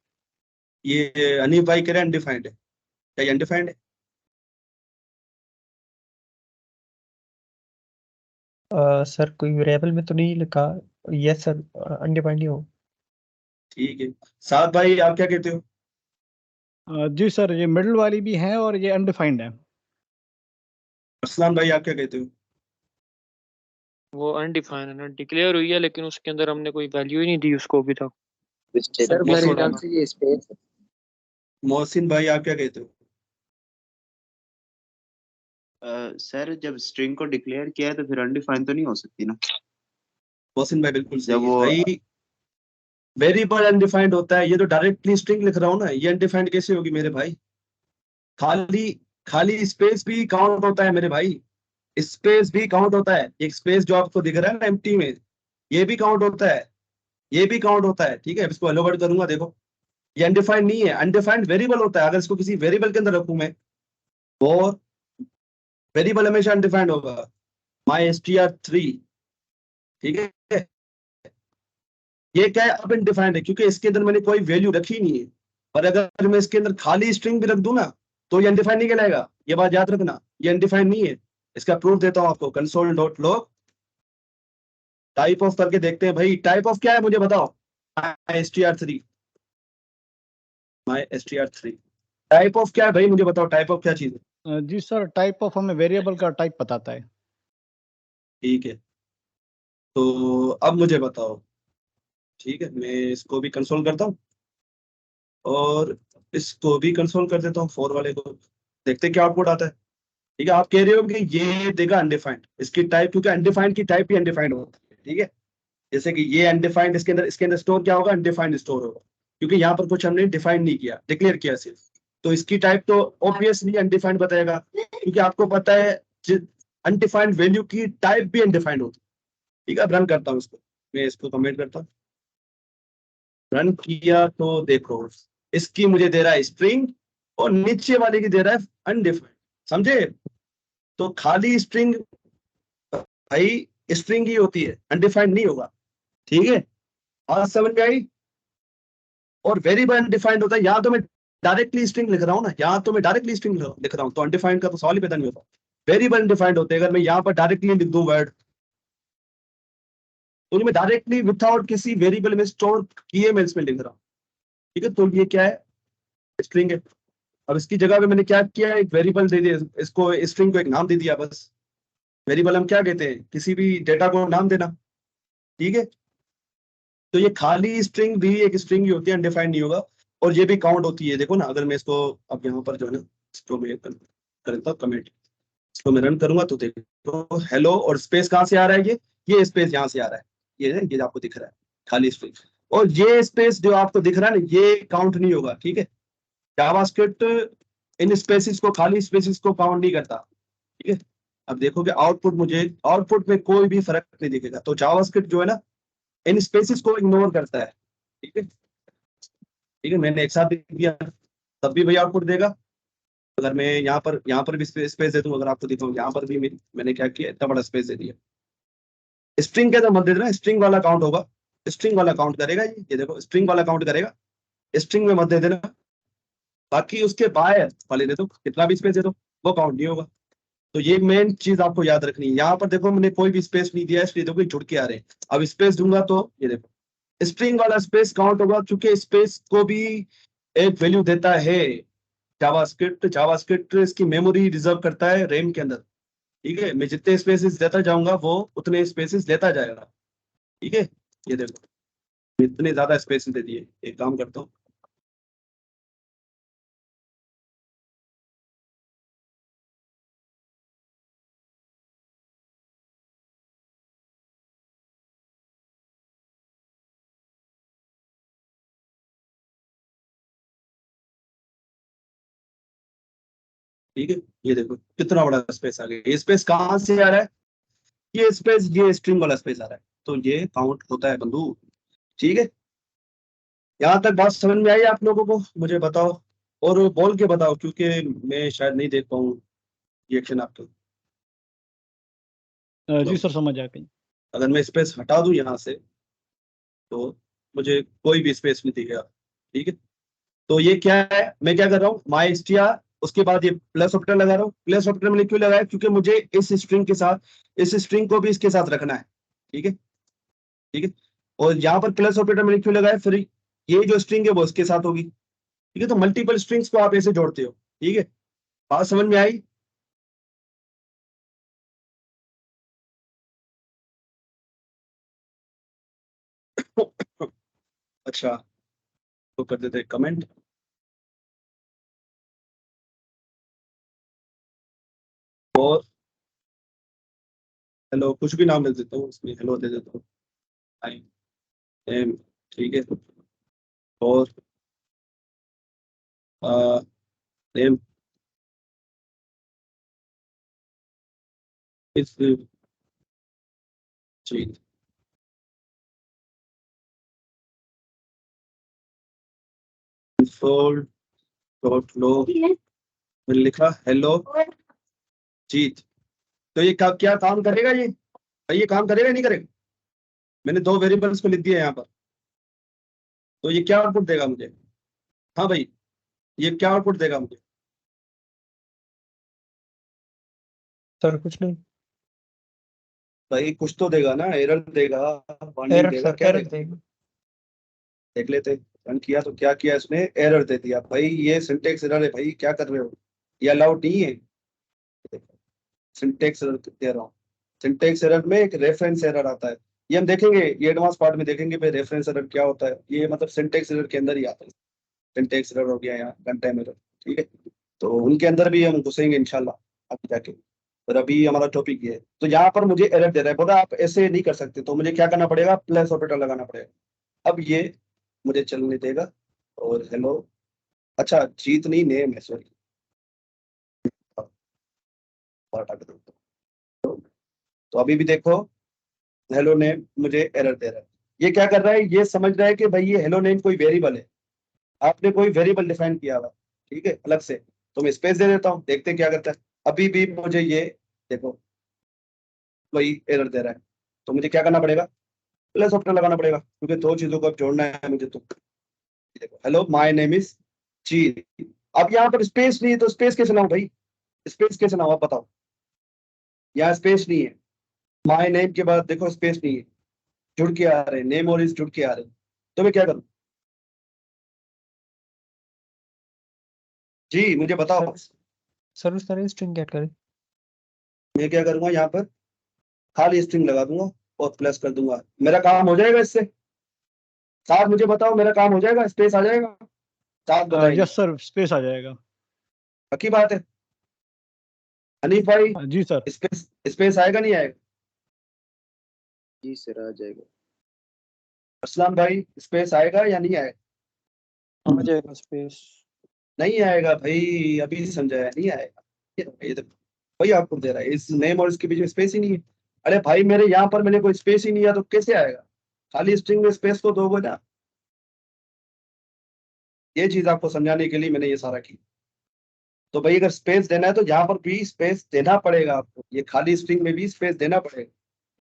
ये अनीफ भाई कह रहे हैं अनडिफाइंड है, क्या ये अनडिफाइंड है? सर कोई वेरिएबल में तो नहीं लिखा। यस सर, अनडिफाइंड ही हो। ठीक है साहब भाई आप क्या कहते हो? जी सर ये मिडिल वाली भी है और ये अनडिफाइंड है। अरसलान भाई आप क्या कहते हो? वो अनडिफाइंड है ना, डिक्लेयर हुई है लेकिन उसके अंदर हमने कोई वैल्यू ही नहीं दी उसको अभी तक। सर मोहसिन मेरे ख्याल से ये स्पेस है। मोहसिन भाई आप क्या कहते हो? सर जब स्ट्रिंग को डिक्लेयर किया है तो फिर अनडिफाइंड तो नहीं हो सकती ना। मोहसिन भाई बिल्कुल सही जब है वो भाई, वेरिएबल अनडिफाइंड होता है, ये तो डायरेक्टली स्ट्रिंग लिख रहा हूँ ना, ये अनडिफाइंड कैसे होगी मेरे भाई? खाली खाली स्पेस भी काउंट होता है मेरे भाई, स्पेस भी काउंट होता है। एक स्पेस जो आपको दिख रहा है ना एम्प्टी में, ये भी काउंट होता है, ये भी काउंट होता है। ठीक है इसको हेलो वर्ड करूंगा, देखो ये अनडिफाइंड नहीं है, अनडिफाइंड वेरिएबल होता है। अगर इसको किसी वेरिएबल के अंदर रखूं मैं, और वेरिएबल हमेशा अनडिफाइंड होगा। MyStr3, ठीक है, ये क्या है, अब अनडिफाइंड है क्योंकि इसके अंदर मैंने कोई वैल्यू रखी नहीं है। पर अगर मैं इसके अंदर खाली स्ट्रिंग भी रख दूं ना, तो ये अनडिफाइंड नहीं कहलाएगा, ये बात याद रखना, ये अनडिफाइंड नहीं है। इसका प्रूफ देता हूं आपको, console dot log type of करके देखते हैं भाई, टाइप ऑफ क्या है मुझे बताओ? MyStr3, MyStr3 टाइप ऑफ क्या है भाई, मुझे बताओ टाइप ऑफ क्या चीज है? जी सर टाइप ऑफ हमें वेरिएबल का टाइप बताता है। ठीक है तो अब मुझे बताओ, ठीक है मैं इसको भी कंसोल करता हूँ और इसको भी कंसोल कर देता हूँ, 4 वाले को, देखते हैं क्या आउटपुट आता है। ठीक है आप कह रहे हो कि ये देगा अनडिफाइंड, इसकी टाइप, क्योंकि अनडिफाइंड की टाइप भी अनडिफाइंड होती है। ठीक है जैसे कि ये अनडिफाइंड, इसके अंदर स्टोर क्या होगा, अनडिफाइंड स्टोर होगा, क्योंकि यहाँ पर कुछ हमने डिफाइन नहीं किया, डिक्लेयर किया सिर्फ। तो इसकी टाइप तो ऑब्वियसली अनडिफाइंड बताएगा, क्योंकि आपको पता है अनडिफाइंड वैल्यू की टाइप भी अनडिफाइंड होती है। ठीक है अब रन करता हूँ इसको, मैं इसको कमेंट करता हूँ, रन किया तो देखो इसकी मुझे दे रहा है स्ट्रिंग और नीचे वाले की दे रहा है अनडिफाइंड, समझे? तो खाली स्ट्रिंग भाई स्ट्रिंग ही होती है, अनडिफाइंड नहीं होगा। ठीक है आज समझ में आई? और वेरिएबल अनडिफाइंड होता है, यहाँ तो मैं डायरेक्टली स्ट्रिंग लिख रहा हूँ ना, यहाँ तो मैं डायरेक्टली स्ट्रिंग लिख रहा हूँ, तो अनडिफाइंड का तो सवाल ही पैदा नहीं होता। वेरिएबल अनडिफाइंड होते हैं, अगर मैं यहाँ पर डायरेक्टली लिख दूं वर्ड, तो मैं डायरेक्टली विदाउट किसी वेरिएबल में स्टोर किए मैं इसमें लिख रहा हूँ। ठीक है तो ये क्या है, स्ट्रिंग है। अब इसकी जगह पे मैंने क्या किया, एक वेरिएबल दे दिया, इसको स्ट्रिंग को एक नाम दे दिया बस। वेरिएबल हम क्या कहते हैं, किसी भी डेटा को नाम देना। ठीक है तो ये खाली स्ट्रिंग भी एक स्ट्रिंग ही होती है, अनडिफाइंड नहीं होगा, और ये भी काउंट होती है। देखो ना अगर मैं इसको अब यहाँ पर जो है ना, इसको मैं करता हूँ कमेंट, इसको मैं रन करूंगा तो देखो हेलो, और स्पेस कहाँ से आ रहा है, ये स्पेस यहाँ से आ रहा है, ये आपको दिख रहा है खाली स्पेस, और ये स्पेस जो आपको दिख रहा है ना, ये काउंट नहीं होगा। ठीक है जावास्क्रिप्ट इन स्पेसिस को, खाली स्पेसिस को काउंट नहीं करता। ठीक है अब देखोगे आउटपुट, मुझे आउटपुट में कोई भी फर्क नहीं दिखेगा, तो जावास्क्रिप्ट जो है ना इन स्पेसिस को इग्नोर करता है। ठीक है ठीक है मैंने एक साथ लिख दिया तब भी भैया आउटपुट देगा। अगर मैं यहाँ पर भी स्पेस दे दूं, अगर आपको दिखाऊं यहाँ पर भी मैंने क्या किया, इतना बड़ा स्पेस दे दिया। स्ट्रिंग के अंदर मत दे देना, स्ट्रिंग वाला काउंट होगा, स्ट्रिंग वाला काउंट करेगा, ये देखो स्ट्रिंग वाला काउंट करेगा, स्ट्रिंग में मत दे देना। बाकी उसके बाहर वाले दे दो, कितना भी स्पेस दे दो, वो काउंट नहीं होगा। तो ये मेन चीज आपको याद रखनी है। यहाँ पर देखो मैंने कोई भी स्पेस नहीं दिया है, इसलिए देखो ये जुड़ के आ रहे हैं। अब स्पेस दूंगा तो ये देखो स्ट्रिंग वाला स्पेस काउंट होगा, क्योंकि स्पेस को भी एक वैल्यू देता है जावास्क्रिप्ट। जावास्क्रिप्ट इसकी मेमोरी रिजर्व करता है रैम के अंदर, ठीक है। मैं जितने स्पेसेस देता जाऊंगा वो उतने स्पेसेस लेता जाएगा, ठीक है। ये देखो इतने ज्यादा स्पेसेस दे दिए। एक काम करता हूँ, ठीक है। ये देखो कितना बड़ा स्पेस आ गया। ये स्पेस कहाँ से आ रहा है? ये स्पेस, ये स्ट्रिंग वाला स्पेस आ रहा है, तो ये काउंट होता है बंधु, ठीक है। यहाँ तक बात समझ में आई आप लोगों को? मुझे बताओ और बोल के बताओ, क्योंकि मैं शायद नहीं देख पाऊँ रिएक्शन आपके। जी सर, समझ आ गई। अगर मैं स्पेस हटा दूं यहाँ से तो मुझे कोई भी स्पेस नहीं दिखेगा, ठीक है। तो ये क्या है, मैं क्या कर रहा हूँ, माई str, उसके बाद ये प्लस ऑपरेटर लगा रहा हूँ। प्लस ऑपरेटर मैंने क्यों लगाया? क्योंकि मुझे इस स्ट्रिंग के साथ, इस स्ट्रिंग को भी इसके साथ रखना है, ठीक है, ठीक है। और यहाँ पर प्लस ऑपरेटर मैंने क्यों लगाया? फिर ये जो स्ट्रिंग है वो इसके साथ होगी, ठीक है। तो मल्टीपल स्ट्रिंग्स को आप ऐसे जोड़ते हो, ठीक है। बात समझ में आई? अच्छा, तो कर देते कमेंट। और हेलो, कुछ भी नाम दे देता हूँ उसमें, हेलो दे देता हूँ, आई एम, ठीक है। और नेम इस चीज, कंसोल डॉट लो, मैंने लिखा हेलो जीत। तो ये क्या काम करेगा? ये भाई ये काम करेगा नहीं करेगा? मैंने दो वेरिएबल्स को लिख दिया यहाँ पर, तो ये क्या आउटपुट देगा मुझे? हाँ भाई, ये क्या आउटपुट देगा मुझे? सर कुछ नहीं। भाई कुछ तो देगा ना, एरर देगा, वार्निंग एरर देगा, सर, क्या एरर देगा? देगा। देख लेते। रन किया तो क्या किया इसने? एरर दे दिया। भाई ये सिंटेक्स एरर है भाई, क्या कर रहे हो? ये अलाउड नहीं है। सिंटेक्स एरर दे रहा हूँ। सिंटेक्स एरर में एक रेफरेंस एरर आता है, ये हम देखेंगे, ये एडवांस पार्ट में देखेंगे भाई रेफरेंस एरर क्या होता है। ये मतलब सिंटेक्स एरर के अंदर ही आता है। सिंटेक्स एरर हो गया यहाँ, रन टाइम एरर, ठीक है। तो उनके अंदर भी हम घुसेंगे इंशाल्लाह आगे जाके, पर अभी हमारा टॉपिक ये है। तो यहाँ पर मुझे एरर दे रहा है, बोला आप ऐसे नहीं कर सकते, तो मुझे क्या करना पड़ेगा? प्लस ऑपरेटर लगाना पड़ेगा। अब ये मुझे चलने देगा। और हेलो, अच्छा जीत नहीं, नेम है, सॉरी, तो अभी भी देखो हेलो नेम मुझे एरर दे रहा है। ये क्या कर रहा है? ये समझ रहा है कि भाई ये हेलो नेम कोई वेरिएबल है, आपने कोई वेरिएबल डिफाइन किया हुआ, ठीक है, अलग से। तो मैं स्पेस दे देता हूँ, देखते हैं क्या करता है। अभी भी मुझे ये देखो वही एरर दे रहा है, तो मुझे क्या करना पड़ेगा? प्लस ऑप्शन लगाना पड़ेगा, क्योंकि दो चीजों को अब जोड़ना है मुझे। तो देखो हेलो माय नेम इज जी। अब यहाँ पर स्पेस नहीं है, तो स्पेस कैसे लाऊं भाई? स्पेस कैसे लाऊं आप बताओ? यहाँ स्पेस नहीं है, माय नेम के बाद देखो स्पेस नहीं है, जुड़ के आ रहे हैं, नेम और इस जुड़ के आ रहे हैं। तो मैं क्या करूं जी, मुझे बताओ। सर उस तरह स्ट्रिंग ऐड करें। मैं क्या करूंगा? यहाँ पर खाली स्ट्रिंग लगा दूंगा और प्लस कर दूंगा, मेरा काम हो जाएगा इससे। साथ मुझे बताओ, मेरा काम हो जाएगा? स्पेस आ जाएगा? साथ बताइए, यस सर, स्पेस आ जाएगा। पक्की बात है? हनीफ भाई, जी सर। स्पेस स्पेस आएगा नहीं आएगा? जी सर आ जाएगा। असलम भाई, स्पेस आएगा या नहीं आएगा? आ जाएगा स्पेस। नहीं आएगा भाई, अभी समझाया, नहीं आएगा। ये तो वही आपको दे रहा है, इस नेम और इसके बीच में स्पेस ही नहीं है। अरे भाई मेरे यहाँ पर मैंने कोई स्पेस ही नहीं है, तो कैसे आएगा? खाली स्ट्रिंग में स्पेस तो दोगे ना। ये चीज आपको समझाने के लिए मैंने ये सारा किया। तो भाई अगर स्पेस देना है तो यहाँ पर भी स्पेस देना पड़ेगा आपको, ये खाली स्ट्रिंग में भी स्पेस देना पड़ेगा।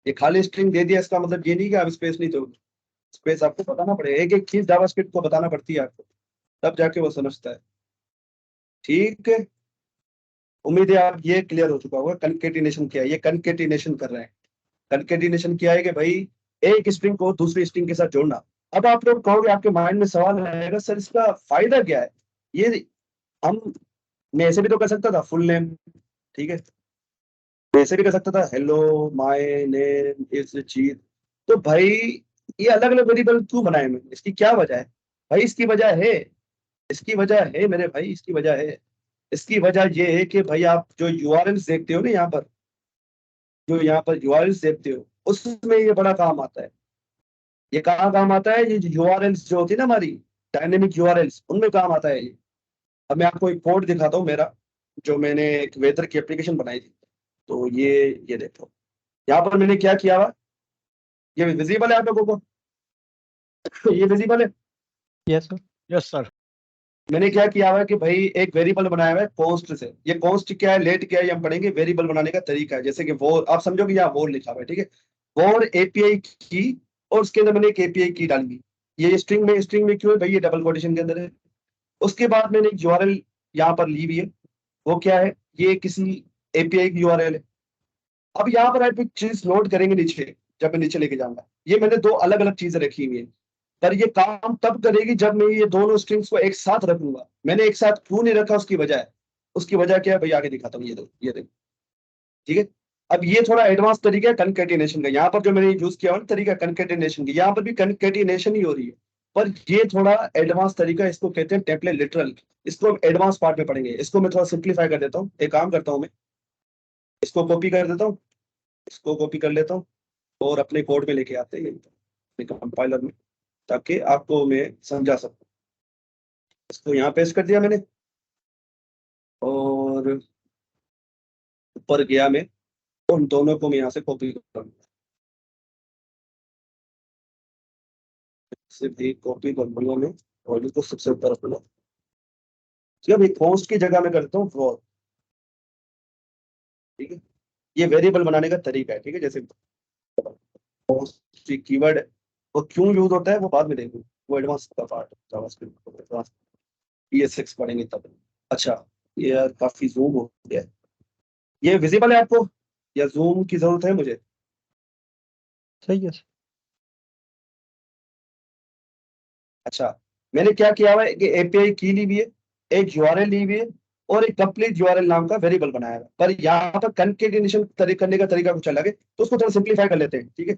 ये खाली स्ट्रिंग दे दिया, इसका मतलब ये नहीं कि आप स्पेस नहीं दोगे। स्पेस आपको बताना पड़ेगा, एक एक चीज जावास्क्रिप्ट को बताना पड़ती है आपको, तब जाके वो समझता है, ठीक है। उम्मीद है आप ये क्लियर हो चुका होगा कंकेटिनेशन क्या है। ये कंकेटिनेशन कर रहे हैं। कंकेटिनेशन क्या है कि भाई एक स्ट्रिंग को दूसरी स्ट्रिंग के साथ जोड़ना। अब आप लोग कहोगे, आपके माइंड में सवाल आएगा, सर इसका फायदा क्या है? ये हम मैं ऐसे भी तो कर सकता था, फुल नेम, ठीक है, मैं ऐसे भी कर सकता था हेलो माय नेम इज जीत। तो भाई ये अलग अलग वेरिएबल क्यों बनाए मैंने? इसकी क्या वजह है भाई? इसकी वजह है, इसकी वजह है मेरे भाई, इसकी वजह है। इसकी वजह ये है कि भाई आप जो यूआरएल्स देखते हो ना, यहाँ पर जो यहाँ पर यूआरएल्स देखते हो, उसमें ये बड़ा काम आता है। ये कहाँ काम आता है? ये यूआरएल्स जो होती है ना हमारी डायनेमिक यूआरएल्स, उनमें काम आता है ये। अब मैं आपको एक कोड दिखाता हूँ मेरा, जो मैंने एक वेदर की एप्लीकेशन बनाई थी। तो ये देखो, यहाँ पर मैंने क्या किया हुआ, ये विजिबल है आप लोगों को? ये विजिबल है? Yes sir. Yes sir. मैंने क्या किया हुआ है कि भाई एक वेरिएबल बनाया हुआ है कॉस्ट से। ये कॉस्ट क्या है, लेट क्या है, ये हम पढ़ेंगे। वेरिएबल बनाने का तरीका है, जैसे कि वो आप समझोगे यहाँ वोर लिखा हुआ है, ठीक है, वोर एपीआई की, और उसके अंदर मैंने एक एपीआई की डाली। ये स्ट्रिंग में क्यों है भाई? ये डबल कोटेशन के अंदर है। उसके बाद मैंने एक यूआरएल यहाँ पर ली हुई है। वो क्या है? ये किसी एपीआई की यूआरएल है। अब यहाँ पर आप एक चीज नोट करेंगे नीचे, जब मैं नीचे लेके जाऊंगा, ये मैंने दो अलग अलग चीजें रखी हुई है, पर ये काम तब करेगी जब मैं ये दोनों स्ट्रिंग्स को एक साथ रखूंगा। मैंने एक साथ क्यों नहीं रखा, उसकी वजह है। उसकी वजह क्या है भाई? आगे दिखाता हूँ, ये देखो, ठीक है। अब ये थोड़ा एडवांस तरीका है कंकेटिनेशन का। यहाँ पर जो मैंने यूज किया हुआ तरीका कंकेटिनेशन की, यहाँ पर भी कंकेटिनेशन ही हो रही है, पर ये थोड़ा एडवांस तरीका है। इसको कहते हैं टेम्पलेट लिटरल। इसको हम एडवांस पार्ट में पढ़ेंगे। इसको मैं थोड़ा सिंप्लीफाई कर देता हूँ। एक काम करता हूँ, मैं इसको कॉपी कर देता हूँ, इसको कॉपी कर लेता हूँ, और अपने कोड में लेके आते हैं अपने कंपाइलर में, ताकि आपको मैं समझा सकूं। इसको यहाँ पेस्ट कर दिया मैंने, और ऊपर गया मैं, उन दोनों को मैं यहाँ से कॉपी करूंगा। सिर्फ एक कॉपी कर लूंगा मैं, और इसको सबसे ऊपर रखूंगा। जब एक कॉस्ट की जगह में करता हूँ फॉर, ठीक है। ये वेरिएबल बनाने का तरीका है, ठीक है। जैसे कॉस्ट कीवर्ड है, वो क्यों यूज होता है वो बाद में देखूंगा, वो एडवांस का पार्ट है जावास्क्रिप्ट, ES6 पढ़ेंगे तब। अच्छा, ये यार काफी जूम हो गया है। ये विजिबल है आपको, या जूम की जरूरत है मुझे? सही है सर। अच्छा, मैंने क्या किया हुआ है कि एपीआई की ली हुई है, एक यूआरएल ली हुई है, और एक कंप्लीट यूआरएल नाम का वेरिएबल बनाया है। पर यहाँ पर कंकेटिनेशन करने का तरीका कुछ अलग है, तो उसको थोड़ा सिंप्लीफाई कर लेते हैं, ठीक है।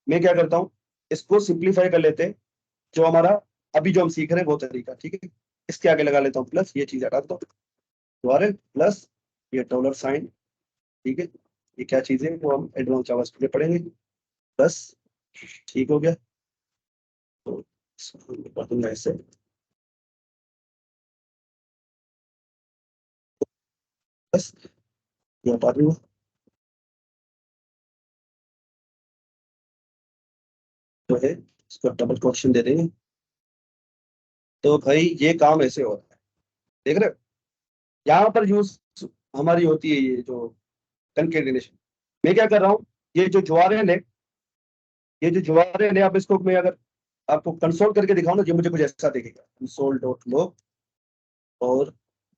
मैं क्या करता हूँ, इसको सिंप्लीफाई कर लेते हैं, जो हमारा अभी जो हम सीख रहे हैं वो तरीका, ठीक है। इसके आगे लगा लेता हूँ प्लस, ये चीज हटा दो, यूआरएल प्लस ये $साइन, ठीक है। ये क्या चीज है वो हम एडवांस जावास्क्रिप्ट में पढ़ेंगे। बस ठीक हो गया। तो इसको कर दूंगा ऐसे, बस ये हटा दूंगा। जो है इसको डबल क्वेश्चन दे देंगे। तो भाई ये काम ऐसे होता है, देख रहे हो? यहाँ पर यूज हमारी होती है ये जो कंकेटिनेशन। मैं क्या कर रहा हूँ, ये जो ज्वारेल है, ये जो ज्वारेल है, अब इसको मैं अगर आपको कंसोल करके दिखाऊं ना, ये मुझे कुछ ऐसा दिखेगा, console.log और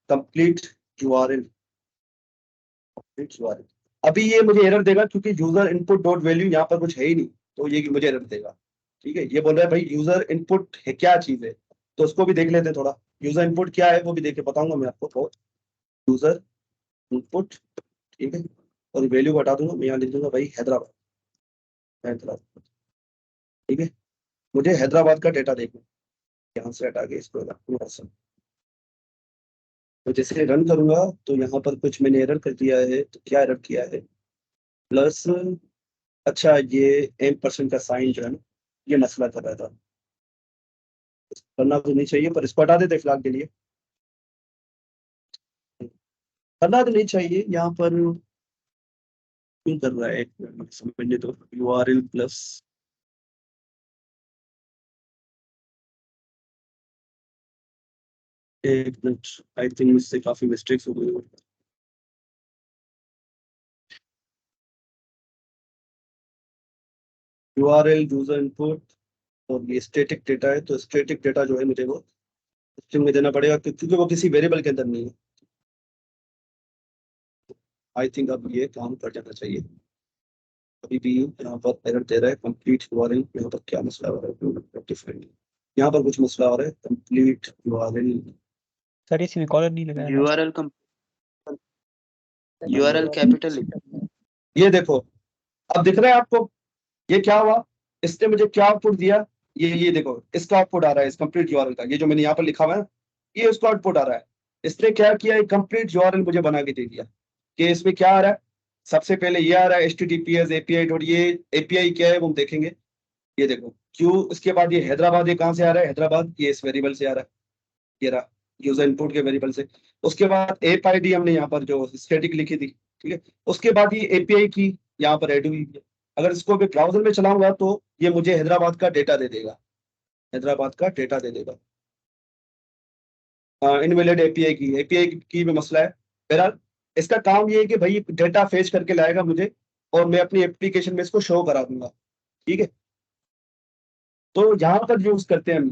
कंप्लीट यूआरएल, अभी ये मुझे एरर देगा क्योंकि यूजर इनपुट डॉट वैल्यू यहाँ पर कुछ है ही नहीं, तो ये मुझे एरर देगा, ठीक है। ये बोल रहा है भाई यूजर इनपुट है, क्या चीज है, तो उसको भी देख लेते हैं थोड़ा। यूजर इनपुट क्या है वो भी देख के बताऊंगा मैं आपको बहुत। यूजर इनपुट, ठीक है, और वैल्यू को हटा दूंगा, मैं यहाँ लिख दूंगा भाई हैदराबाद, हैदराबाद, ठीक है। मुझे हैदराबाद का डेटा देखना, यहाँ से हटा के इसको रखूंगा ऐसा। तो जैसे रन करूंगा तो यहाँ पर कुछ मैंने एरर कर दिया है, तो क्या एरर किया है, प्लस, अच्छा ये M% का साइन जो है ना, ये मसला कर रहा था। करना तो नहीं चाहिए, पर इसको हटा देते फिलहाल के लिए। करना तो नहीं चाहिए, यहाँ पर क्यों कर रहा है, एक मिनट समझने दो। URL प्लस, एक मिनट, आई थिंक इससे काफी मिस्टेक्स हो गई। URL यूजर इनपुट, और ये स्टैटिक डेटा है, तो स्टैटिक डेटा जो है मुझे वो स्ट्रिंग में देना पड़ेगा, क्योंकि वो किसी वेरिएबल के अंदर नहीं है। आई थिंक अब ये काम कर जाना चाहिए। अभी भी यहाँ पर एरर दे रहा है कंप्लीट यूआरएल। यहाँ पर क्या मसला हो रहा है डिफरेंट, यहाँ पर कुछ मसला हो रहा है कंप्लीट यूआरएल। सर इसमें कॉलर नहीं लगाया ना। यूआरएल कैपिटल लिखा है। ये देखो अब दिख रहा है आपको ये क्या हुआ, इसने मुझे क्या आउटपुट दिया, ये देखो इसका आउटपुट आ रहा है इस कंप्लीट यूआरएल का, ये जो मैंने यहाँ पर लिखा हुआ है ये उसका आउटपुट आ रहा है। इसने क्या किया, एक कंप्लीट यूआरएल मुझे बना के दे दिया कि इसमें क्या आ रहा है। सबसे पहले ये आ रहा है HTTPS API डॉट, ये API क्या है वो हम देखेंगे। ये देखो क्यों, इसके बाद ये हैदराबाद, ये कहाँ से आ रहा है हैदराबाद, ये इस वेरिएबल से आ रहा है, ये रहा यूजर इनपुट के वेरिएबल से। उसके बाद एप ID हमने यहाँ पर जो स्टैटिक लिखी थी, ठीक है। उसके बाद ये API की यहाँ पर ऐड हुई है। अगर इसको भी ब्राउजर में चलाऊंगा तो ये मुझे हैदराबाद का डेटा दे देगा, हैदराबाद का डेटा दे देगा। इनवैलिड API की भी मसला है। बहरहाल इसका काम ये है कि भाई डेटा फेच करके लाएगा मुझे और मैं अपनी एप्लीकेशन में इसको शो करा दूंगा, ठीक है। तो यहाँ पर यूज करते हैं हम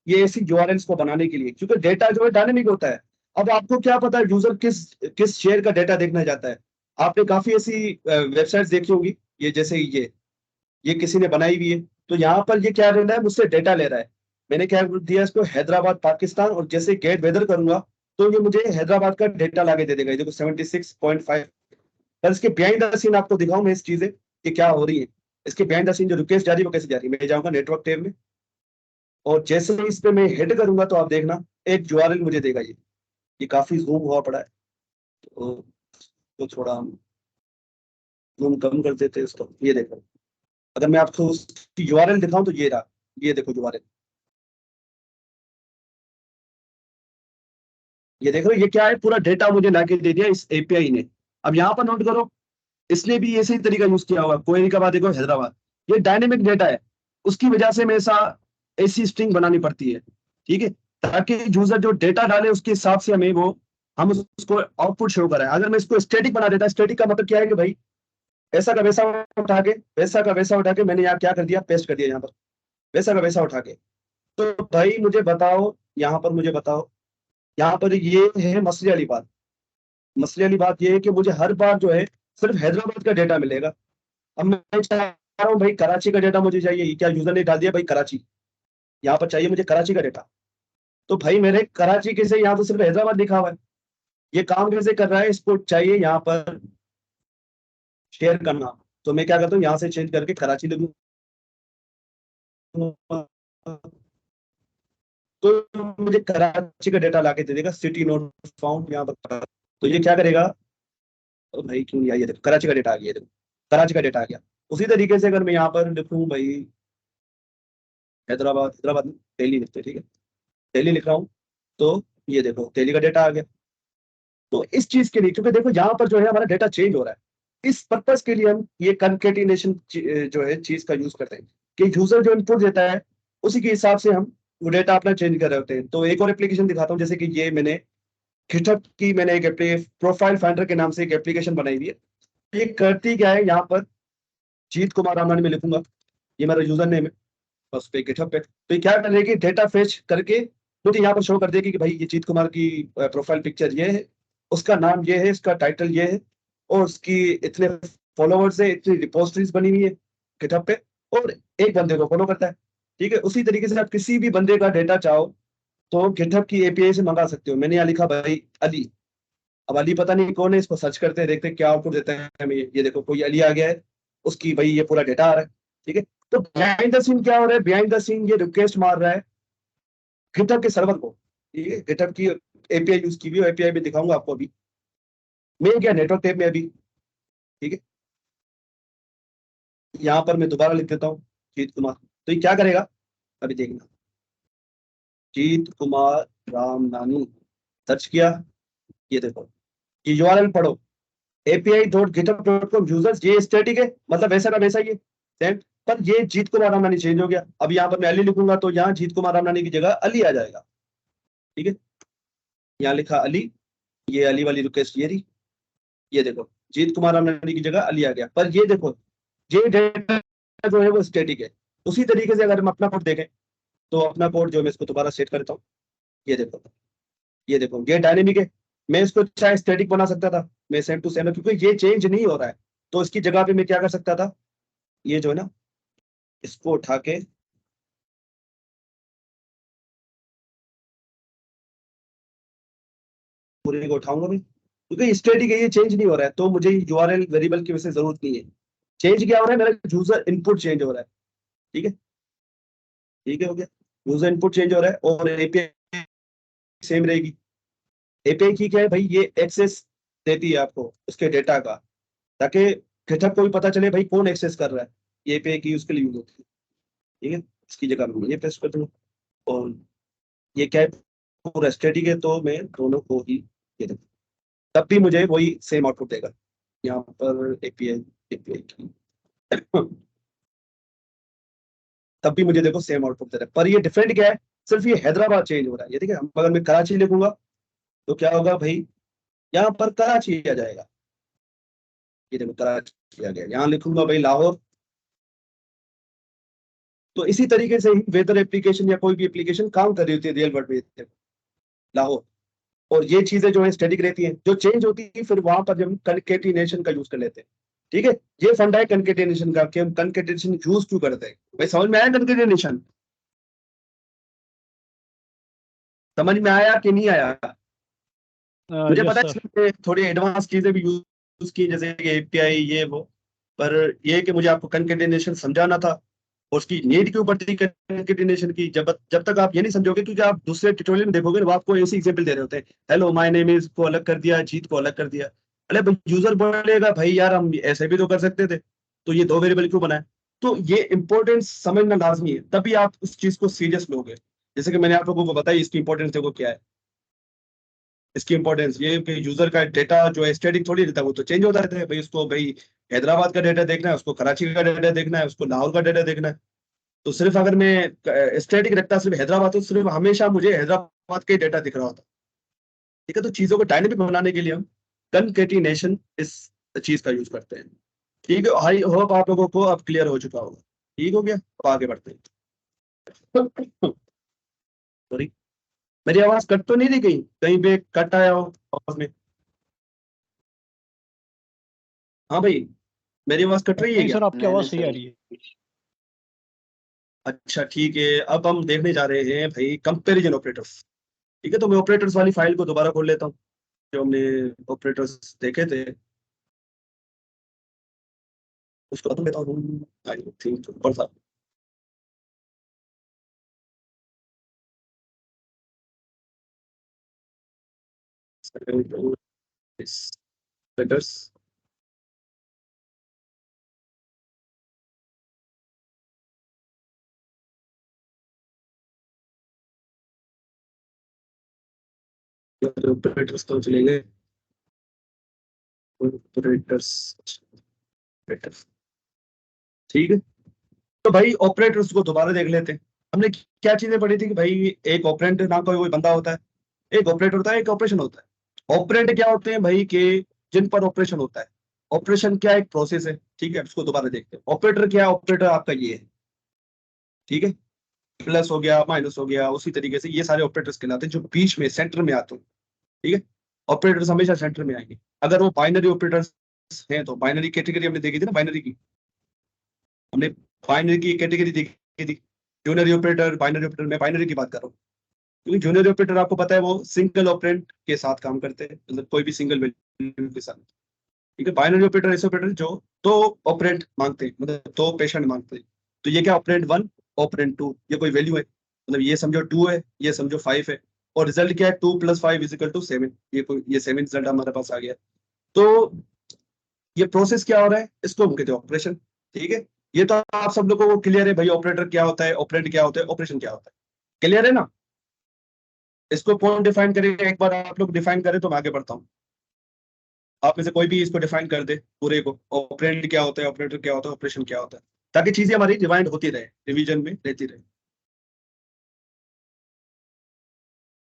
ये ऐसी यूआरएल्स को बनाने के लिए, क्योंकि डेटा जो है डायनेमिक होता है। अब आपको क्या पता है यूजर किस शेयर का डेटा देखना चाहता है। आपने काफी ऐसी वेबसाइट्स देखी होगी, ये जैसे ये किसी ने बनाई हुई है, तो यहाँ पर ये क्या ले रहा है, मुझसे डेटा ले रहा है। मैंने क्या दिया इसको हैदराबाद पाकिस्तान, और जैसे गेट वेदर करूंगा तो ये मुझे हैदराबाद का डेटा लाके दे देगा। ये देखो 76.5। पर इसके बिहाइंड द सीन आपको दिखाऊं मैं इस चीजें कि क्या हो रही है। इसके बिहाइंड द सीन जो रिक्वेस्ट जा रही है वो कैसे जा रही है। मैं जाऊंगा नेटवर्क टैब में और जैसे ही इस पे मैं हेड करूंगा तो आप देखना एक यूआरएल मुझे देगा। ये काफी जूम हुआ पड़ा है तो थोड़ा हम जूम कम कर देते हैं इसको। ये देखो अगर मैं आपको उसकी यूआरएल दिखाऊं तो ये रहा, ये देखो यूआरएल, ये देखो ये क्या है, पूरा डेटा मुझे लाके दे दिया इस API ने। अब यहाँ पर नोट करो, इसने भी ऐसे ही तरीका यूज किया हुआ। कोई का बाद देखो हैदराबाद, ये डायनेमिक डेटा है, उसकी वजह से हमेशा ऐसी स्ट्रिंग बनानी पड़ती है, ठीक है, ताकि यूजर जो डेटा डाले उसके हिसाब से हम उसको आउटपुट शो कराए। अगर मैं इसको स्टैटिक बना देता, स्टैटिक का मतलब क्या है कि भाई ऐसा का वैसा उठा के, वैसा का वैसा उठा के मैंने यहाँ क्या कर दिया, पेस्ट कर दिया यहाँ पर, वैसा का वैसा उठा के। तो भाई मुझे बताओ, यहाँ पर मुझे बताओ, यहाँ पर ये है मसले वाली बात। मसले वाली बात ये है कि मुझे हर बार जो है सिर्फ हैदराबाद का डेटा मिलेगा। अब मैं चाह रहा हूँ भाई कराची का डेटा मुझे चाहिए, क्या यूजर ने डाल दिया भाई कराची, यहाँ पर चाहिए मुझे कराची का डेटा। तो भाई मेरे कराची के से यहाँ तो सिर्फ हैदराबाद लिखा हुआ है, ये काम कैसे कर रहा है, इसको चाहिए यहाँ पर शेयर करना। तो मैं क्या करता हूँ, यहाँ से चेंज करके कराची लिख दूँ, तो मुझे कराची का डेटा लाके दे देगा, सिटी नोट फाउंड यहाँ पर। तो ये क्या करेगा, तो भाई क्यों नहीं आई, ये देखो कराची का डेटा आ गया, देखो कराची का डेटा आ गया। उसी तरीके से अगर मैं यहाँ पर लिखूँ भाई हैदराबाद दिल्ली लिखते, ठीक है, दिल्ली लिख रहा हूँ, तो ये देखो दिल्ली का डेटा आ गया। तो इस चीज के लिए, क्योंकि देखो यहाँ पर जो है हमारा डेटा चेंज हो रहा है, इस पर्पस के लिए हम ये कनकेटिनेशन जो है चीज का यूज करते हैं कि यूजर जो इनपुट देता है उसी के हिसाब से हम वो डेटा अपना चेंज कर रहे होते हैं। तो एक और एप्लीकेशन दिखाता हूँ, जैसे कि ये मैंने GitHub की मैंने एक प्रोफाइल फाइंडर के नाम से एक एप्लीकेशन बनाई हुई है। ये करती क्या है, यहाँ पर जीत कुमार रामनानी में लिखूंगा, ये मेरा यूजर नेम है बस पे GitHub पे। तो ये क्या कर रही है, डेटा फेच करके मुझे यहाँ पर शो कर देगी कि भाई ये जीत कुमार की प्रोफाइल पिक्चर ये है, उसका नाम ये है, इसका टाइटल ये है, और उसकी इतने फॉलोवर्स है, इतनी रिपोस्टरीज बनी हुई है GitHub पे, और एक बंदे को फॉलो करता है, ठीक है। उसी तरीके से आप किसी भी बंदे का डेटा चाहो तो GitHub की API से मंगा सकते हो। मैंने यहाँ लिखा भाई अली, अब अली पता नहीं कौन है, इसको सर्च करते हैं, देखते हैं क्या आउटपुट देता है हमें। ये देखो कोई अली आ गया है, उसकी भाई ये पूरा डेटा आ रहा है, ठीक है। तो बिहाइंड द सीन क्या हो रहा है, बिहाइंड द सीन ये रिक्वेस्ट मार रहा है GitHub के सर्वर को, ठीक है। GitHub की API यूज की हुई, API भी दिखाऊंगा आपको अभी। मैं क्या नेटवर्क टैब में अभी, ठीक है, यहाँ पर मैं दोबारा लिख देता हूँ जीत कुमार। तो ये क्या करेगा अभी देखना, जीत कुमार रामनानी सर्च किया, ये देखो ये URL पढ़ो api.github.com यूजर्स, ये स्टैटिक है, मतलब वैसा का वैसा ही है सेम, पर ये जीत कुमार रामनानी चेंज हो गया। अब यहाँ पर मैं अली लिखूंगा तो यहाँ जीत कुमार रामनानी की जगह अली आ जाएगा, ठीक है। यहाँ लिखा अली, ये अली वाली रिक्वेस्ट ये रही, ये देखो जीत कुमार रामनानी की जगह अली आ गया। पर ये देखो ये डेटा जो है वो स्टैटिक है। उसी तरीके से अगर हम अपना कोड देखें तो अपना कोड जो मैं इसको दोबारा सेट करता हूँ, ये देखो ये डायनेमिक है। मैं इसको चाहे स्टैटिक बना सकता था, में सेम टू सेम है, क्योंकि ये चेंज नहीं हो रहा है। तो इसकी जगह पे मैं क्या कर सकता था, ये जो है ना, इसको उठा के पूरे को उठाऊंगा मैं, क्योंकि स्टैटिक है, ये चेंज नहीं हो रहा है, तो मुझे यूआरएल वेरिएबल की वैसे जरूरत नहीं है। चेंज क्या हो रहा है, मेरा यूजर इनपुट चेंज हो रहा है। ठीक है, ठीक है, हो गया। यूजर इनपुट चेंज हो रहा है और एपीआई सेम रहेगी। एपीआई की क्या है भाई, ये एक्सेस देती है आपको उसके डेटा का, ताकि गिटहब को भी पता चले भाई कौन एक्सेस कर रहा है। ये एपीआई की उसके लिए यूज होती है। ठीक है, इसकी जगह मैं ये पेस्ट कर दूंगा और ये क्या है, पूरा स्टैटिक है, तो मैं दोनों को ही ये दूंगा, तब भी मुझे वही सेम आउटपुट देगा। यहाँ पर एपीआई एपीआई की तब भी मुझे देखो सेम आउटपुट दे रहा है, पर ये डिफरेंट क्या है, सिर्फ ये हैदराबाद चेंज हो रहा है। ये देखिए, अगर मैं कराची लिखूंगा तो क्या होगा भाई, यहाँ पर कराची आ जाएगा। ये देखो कराची आ गया। यहाँ लिखूंगा भाई लाहौर, तो इसी तरीके से ही वेदर एप्लीकेशन या कोई भी एप्लीकेशन काम कर रही होती है रियल वर्ल्ड में, लाहौर। और ये चीजें जो है स्टैटिक रहती हैं, जो चेंज होती है फिर वहां पर जब कंकेटिनेशन का यूज कर लेते हैं। ठीक है, ये फंडा है कंकेटिनेशन का, कि हम कंकेटिनेशन यूज क्यों करते हैं। भाई समझ में आया कंकेटिनेशन, समझ में आया कि नहीं आया? मुझे यस पता सर। है थोड़ी एडवांस चीजें भी यूज की, जैसे कि एपीआई ये वो, पर ये है कि मुझे आपको कंकेटिनेशन समझाना था और उसकी नीड क्यों पड़ती है कंकेटिनेशन की। जब जब तक आप ये नहीं समझोगे, क्योंकि आप दूसरे ट्यूटोरियल में देखोगे वो आपको ऐसे एग्जांपल दे रहे होते हैं, हेलो माय नेम इज को अलग कर दिया, जीत को अलग कर दिया। अरे भाई यूजर बोलेगा भाई यार हम ऐसे भी तो कर सकते थे, तो ये दो वेरिएबल क्यों बनाए। तो ये इंपॉर्टेंस समझना लाजमी है, तभी आप उस चीज को सीरियस लोगे। जैसे कि मैंने आप लोगों को बताया, इसकी इंपॉर्टेंस देखो क्या है। इसकी इंपॉर्टेंस ये कि यूजर का डेटा जो है स्टैटिक थोड़ी रहता है, वो तो चेंज होता रहता है। भाई उसको भाई हैदराबाद का डेटा देखना है, उसको कराची का डेटा देखना है, उसको लाहौर का डेटा देखना है। तो सिर्फ अगर मैं स्टैटिक रखता सिर्फ हैदराबाद, तो सिर्फ हमेशा मुझे हैदराबाद का ही डेटा दिख रहा होता। ठीक है, तो चीजों को डायनेमिक बनाने के लिए हम कंकेटिनेशन इस चीज का यूज करते हैं। ठीक है, आई होप आप लोगों को अब क्लियर हो चुका होगा। ठीक हो गया, अब आगे बढ़ते हैं। सॉरी, मेरी आवाज कट तो नहीं रही, कहीं कहीं पे कट आया हो आवाज में? हाँ भाई, मेरी आवाज कट रही है नहीं क्या? सर, आपकी नहीं आवाज नहीं सही आ सर, रही है। अच्छा ठीक है, अब हम देखने जा रहे हैं भाई कंपैरिजन ऑपरेटर्स। ठीक है, तो मैं ऑपरेटर्स वाली फाइल को दोबारा खोल लेता हूँ, जो हमने ऑपरेटर्स देखे थे उसको तो लेता हूँ। आई थिंक ऊपर था। ऑपरेटर्स, ऑपरेटर्स तो चले गए। ऑपरेटर्स, ऑपरेटर्स, ठीक है। तो भाई ऑपरेटर्स को दोबारा देख लेते हैं। हमने क्या चीजें पढ़ी थी कि भाई एक ऑपरेंट नाम का कोई बंदा होता है, एक ऑपरेटर होता है, एक ऑपरेशन होता है। ऑपरेंट क्या होते हैं भाई, के जिन पर ऑपरेशन होता है। ऑपरेशन क्या एक प्रोसेस है। ठीक है, उसको दोबारा देखते हैं। ऑपरेटर क्या है, ऑपरेटर आपका ये है। ठीक है, प्लस हो गया, माइनस हो गया, उसी तरीके से ये सारे ऑपरेटर्स कहलाते हैं जो बीच में सेंटर में आते हैं। ठीक है, ऑपरेटर्स हमेशा सेंटर में आएंगे। अगर वो बाइनरी ऑपरेटर्स हैं, तो बाइनरी कैटेगरी हमने देखी थी ना, बाइनरी की हमने बाइनरी की कैटेगरी देखी थी, यूनरी ऑपरेटर, बाइनरी ऑपरेटर। मैं बाइनरी की बात कर रहा हूँ, क्योंकि जूनियर ऑपरेटर आपको पता है वो सिंगल ऑपरेंड के साथ काम करते हैं, मतलब कोई भी सिंगल वैल्यू के साथ। ठीक है, बाइनरी ऑपरेटर ऐसे ऑपरेटर जो दो ऑपरेंड मांगते हैं, मतलब दो पेशेंट मांगते हैं। तो ये क्या, ऑपरेंड 1, ऑपरेंड 2, ये कोई वैल्यू है, मतलब ये समझो 2 है, ये समझो 5 है, और रिजल्ट क्या है, 2 + 5 = 7। ये 7 रिजल्ट हमारे पास आ गया। तो ये प्रोसेस क्या हो रहा है, इसको हम कहते हैं ऑपरेशन। ठीक है, ये तो आप सब लोगों को क्लियर है भाई, ऑपरेटर क्या होता है, ऑपरेंड क्या होता है, ऑपरेशन क्या होता है, क्लियर है ना? इसको कौन डिफाइन करेगा, एक बार आप लोग डिफाइन करें तो मैं आगे बढ़ता हूँ। आप में से कोई भी इसको डिफाइन कर दे पूरे को, ऑपरेंड क्या होता है, ऑपरेटर क्या होता है, ऑपरेशन क्या होता है, ताकि चीजें हमारी रिवाइंड होती रहे, रिवीजन में रहती रहे।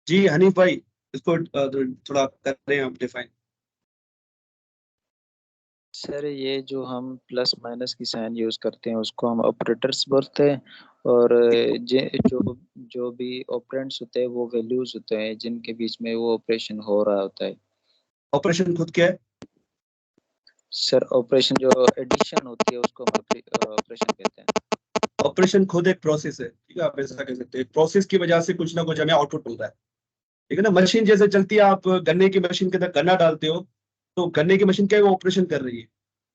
जी हनीफ भाई, इसको थोड़ा कर रहे हैं आप डिफाइन। सर ये जो हम प्लस माइनस की साइन यूज करते हैं उसको हम ऑपरेटर्स बोलते हैं। और जो जो भी ऑपरेंड्स होते हैं वो वैल्यूज होते हैं जिनके बीच में वो ऑपरेशन हो रहा होता है। ऑपरेशन खुद क्या है? सर ऑपरेशन जो एडिशन होती है उसको हम ऑपरेशन कहते हैं। ऑपरेशन खुद एक प्रोसेस है, ठीक है, आप ऐसा कह सकते हैं। प्रोसेस की वजह से कुछ ना कुछ हमें आउटपुट मिल रहा है, ठीक है ना। मशीन जैसे चलती है, आप गन्ने की मशीन के अंदर गन्ना डालते हो, तो गन्ने की मशीन क्या है, वो ऑपरेशन कर रही है,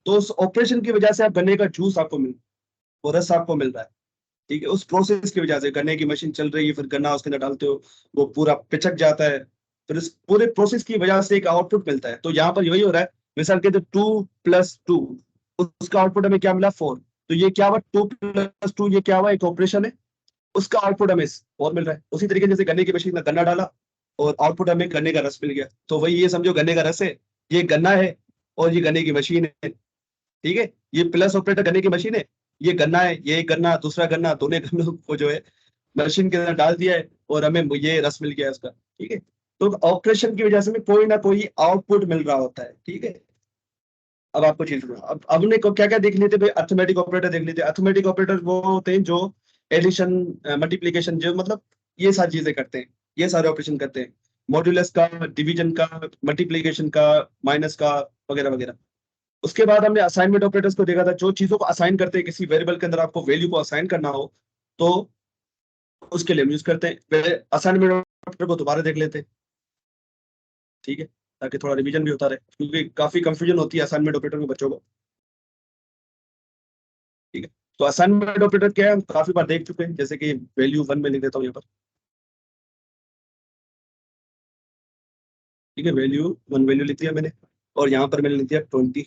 तो उस ऑपरेशन की वजह से आप गन्ने का जूस आपको मिल, वो रस आपको मिल रहा है, ठीक है। उस प्रोसेस की वजह से गन्ने की मशीन चल रही है, फिर गन्ना उसके अंदर डालते हो, वो पूरा पिचक जाता है, फिर इस पूरे प्रोसेस की वजह से एक आउटपुट मिलता है। तो यहाँ पर यही हो रहा है, मिसाल के 2+2, उसका आउटपुट हमें क्या मिला, 4। तो ये क्या हुआ, 2+2, ये क्या हुआ, एक ऑपरेशन है, उसका आउटपुट हमें 4 मिल रहा है। उसी तरीके से जैसे गन्ने की मशीन में गन्ना डाला और आउटपुट हमें गन्ने का रस मिल गया, तो वही ये समझो गन्ने का रस है, ये गन्ना है, और ये गन्ने की मशीन है, ठीक है। ये प्लस ऑपरेटर गन्ने की मशीन है, ये गन्ना है, ये एक गन्ना, दूसरा गन्ना, दोनों गन्नों को जो है मशीन के अंदर डाल दिया है, और हमें ये रस मिल गया है उसका, ठीक है। तो ऑपरेशन की वजह से हमें कोई ना कोई आउटपुट मिल रहा होता है, ठीक है। अब आपको चीज अब हमने को क्या क्या देख लेते भाई, अर्थमेटिक ऑपरेटर देख लेते। अर्थमेटिक ऑपरेटर वो होते हैं जो एडिशन, मल्टीप्लिकेशन, जो मतलब ये सारी चीजें करते हैं, ये सारे ऑपरेशन करते हैं, मॉड्यूलस का, डिवीजन का, मल्टीप्लिकेशन का, माइनस का, वगैरह वगैरह। उसके बाद हमने असाइनमेंट ऑपरेटर्स को देखा था, जो चीजों को असाइन करते हैं, किसी वेरिएबल के अंदर आपको वैल्यू को असाइन करना हो तो उसके लिए हम यूज करते हैं। असाइनमेंट ऑपरेटर को दोबारा देख लेते हैं, ठीक है, ताकि थोड़ा रिवीजन भी होता रहे, क्योंकि काफी कंफ्यूजन होती है असाइनमेंट ऑपरेटर में बच्चों को, ठीक है। तो असाइनमेंट ऑपरेटर क्या है, हम काफी बार देख चुके हैं, जैसे कि वैल्यू 1 में लिख देता हूँ यहाँ पर, ठीक है, वैल्यू 1 वैल्यू लिख दिया मैंने, और यहाँ पर मैंने लिख दिया 20।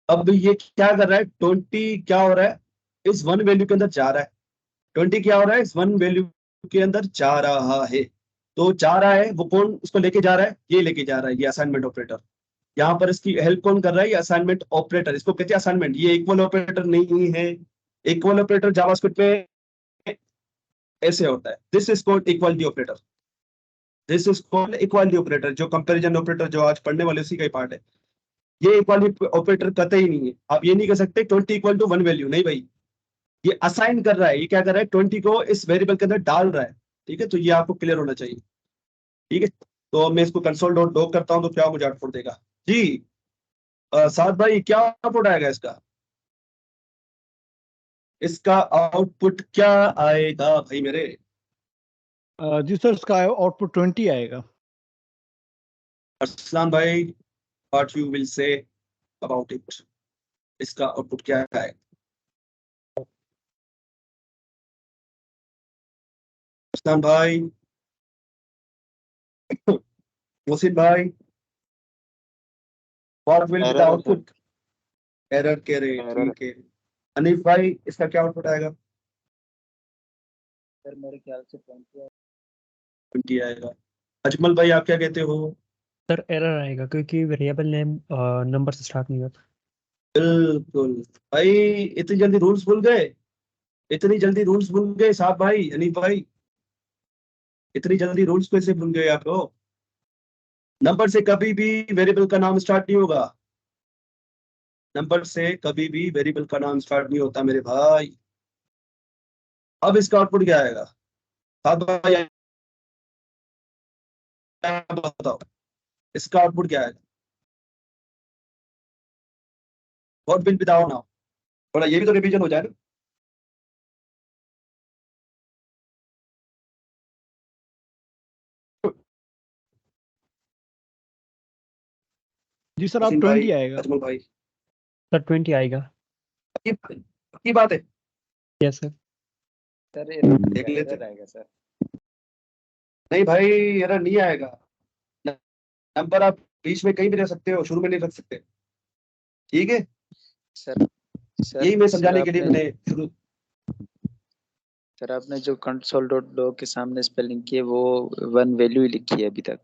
अब ये क्या कर रहा है, 20 क्या हो रहा है, इस 1 वैल्यू के अंदर जा रहा है, 20 क्या हो रहा है, इस 1 वैल्यू के अंदर जा रहा है। तो जा रहा है, वो कौन उसको लेके जा रहा है, ये लेके जा रहा है, ये असाइनमेंट ऑपरेटर। यहाँ पर इसकी हेल्प कौन कर रहा है, ये असाइनमेंट ऑपरेटर, इसको कहते हैं असाइनमेंट। ये इक्वल ऑपरेटर नहीं है, इक्वल ऑपरेटर जावास्क्रिप्ट में ऐसे होता है, this is called equality operator, this is called equality operator. जो कंपैरिजन ऑपरेटर जो आज पढ़ने वाले उसी का ही पार्ट है। ये इक्वालिटी ऑपरेटर कतई नहीं है, आप ये नहीं कह सकते 20 = 1 वैल्यू, नहीं भाई, ये असाइन कर रहा है, ये क्या कर रहा है, 20 को इस वेरिएबल के अंदर डाल रहा है, ठीक है। तो ये आपको क्लियर होना चाहिए, ठीक है। तो मैं इसको console.log करता हूं, तो क्या मुझे आउटपुट देगा जी, साथ भाई, क्या आउटपुट आएगा इसका, इसका आउटपुट क्या आएगा भाई मेरे। जी सर, इसका आउटपुट 20 आएगा। अरसलान भाई, what you will say about it, इसका आउटपुट क्या है। अरसलान भाई, मोहसिन भाई, what will be the output, error कह रहे हैं, ठीक है। अनीफ भाई, इसका क्या आउटपुट आएगा, सर मेरे ख्याल से 20 20 आएगा। अजमल भाई, आप क्या कहते हो। सर एरर आएगा क्योंकि वेरिएबल नेम नंबर से स्टार्ट नहीं होता। बिल्कुल भाई, इतनी जल्दी रूल्स भूल गए, इतनी जल्दी रूल्स भूल गए साहब भाई, अनीफ भाई, इतनी जल्दी रूल्स कैसे भूल गए आप लोग। नंबर से कभी भी वेरिएबल का नाम स्टार्ट नहीं होगा, नंबर से कभी भी वेरिएबल का नाम स्टार्ट नहीं होता मेरे भाई। अब इसका आउटपुट क्या आएगा साहब भाई, आप बताओ, इसका आउटपुट क्या आएगा, what will be the output now, थोड़ा ये भी तो रिवीजन हो जाए ना। जी सर, अब मोहसिन 20 भाई, आएगा। अजमल भाई, सर 20 आएगा। की बात है, यस सर। सर देख लेते एरर आएगा सर। नहीं भाई, एरर नहीं आएगा, नंबर आप बीच में कहीं भी रख सकते हो, शुरू में नहीं रख सकते, ठीक है। सर सर यही मैं सर समझाने के लिए आपने मैंने शुरू, सर आपने जो console.log के सामने स्पेलिंग की है वो 1 वैल्यू ही लिखी है अभी तक।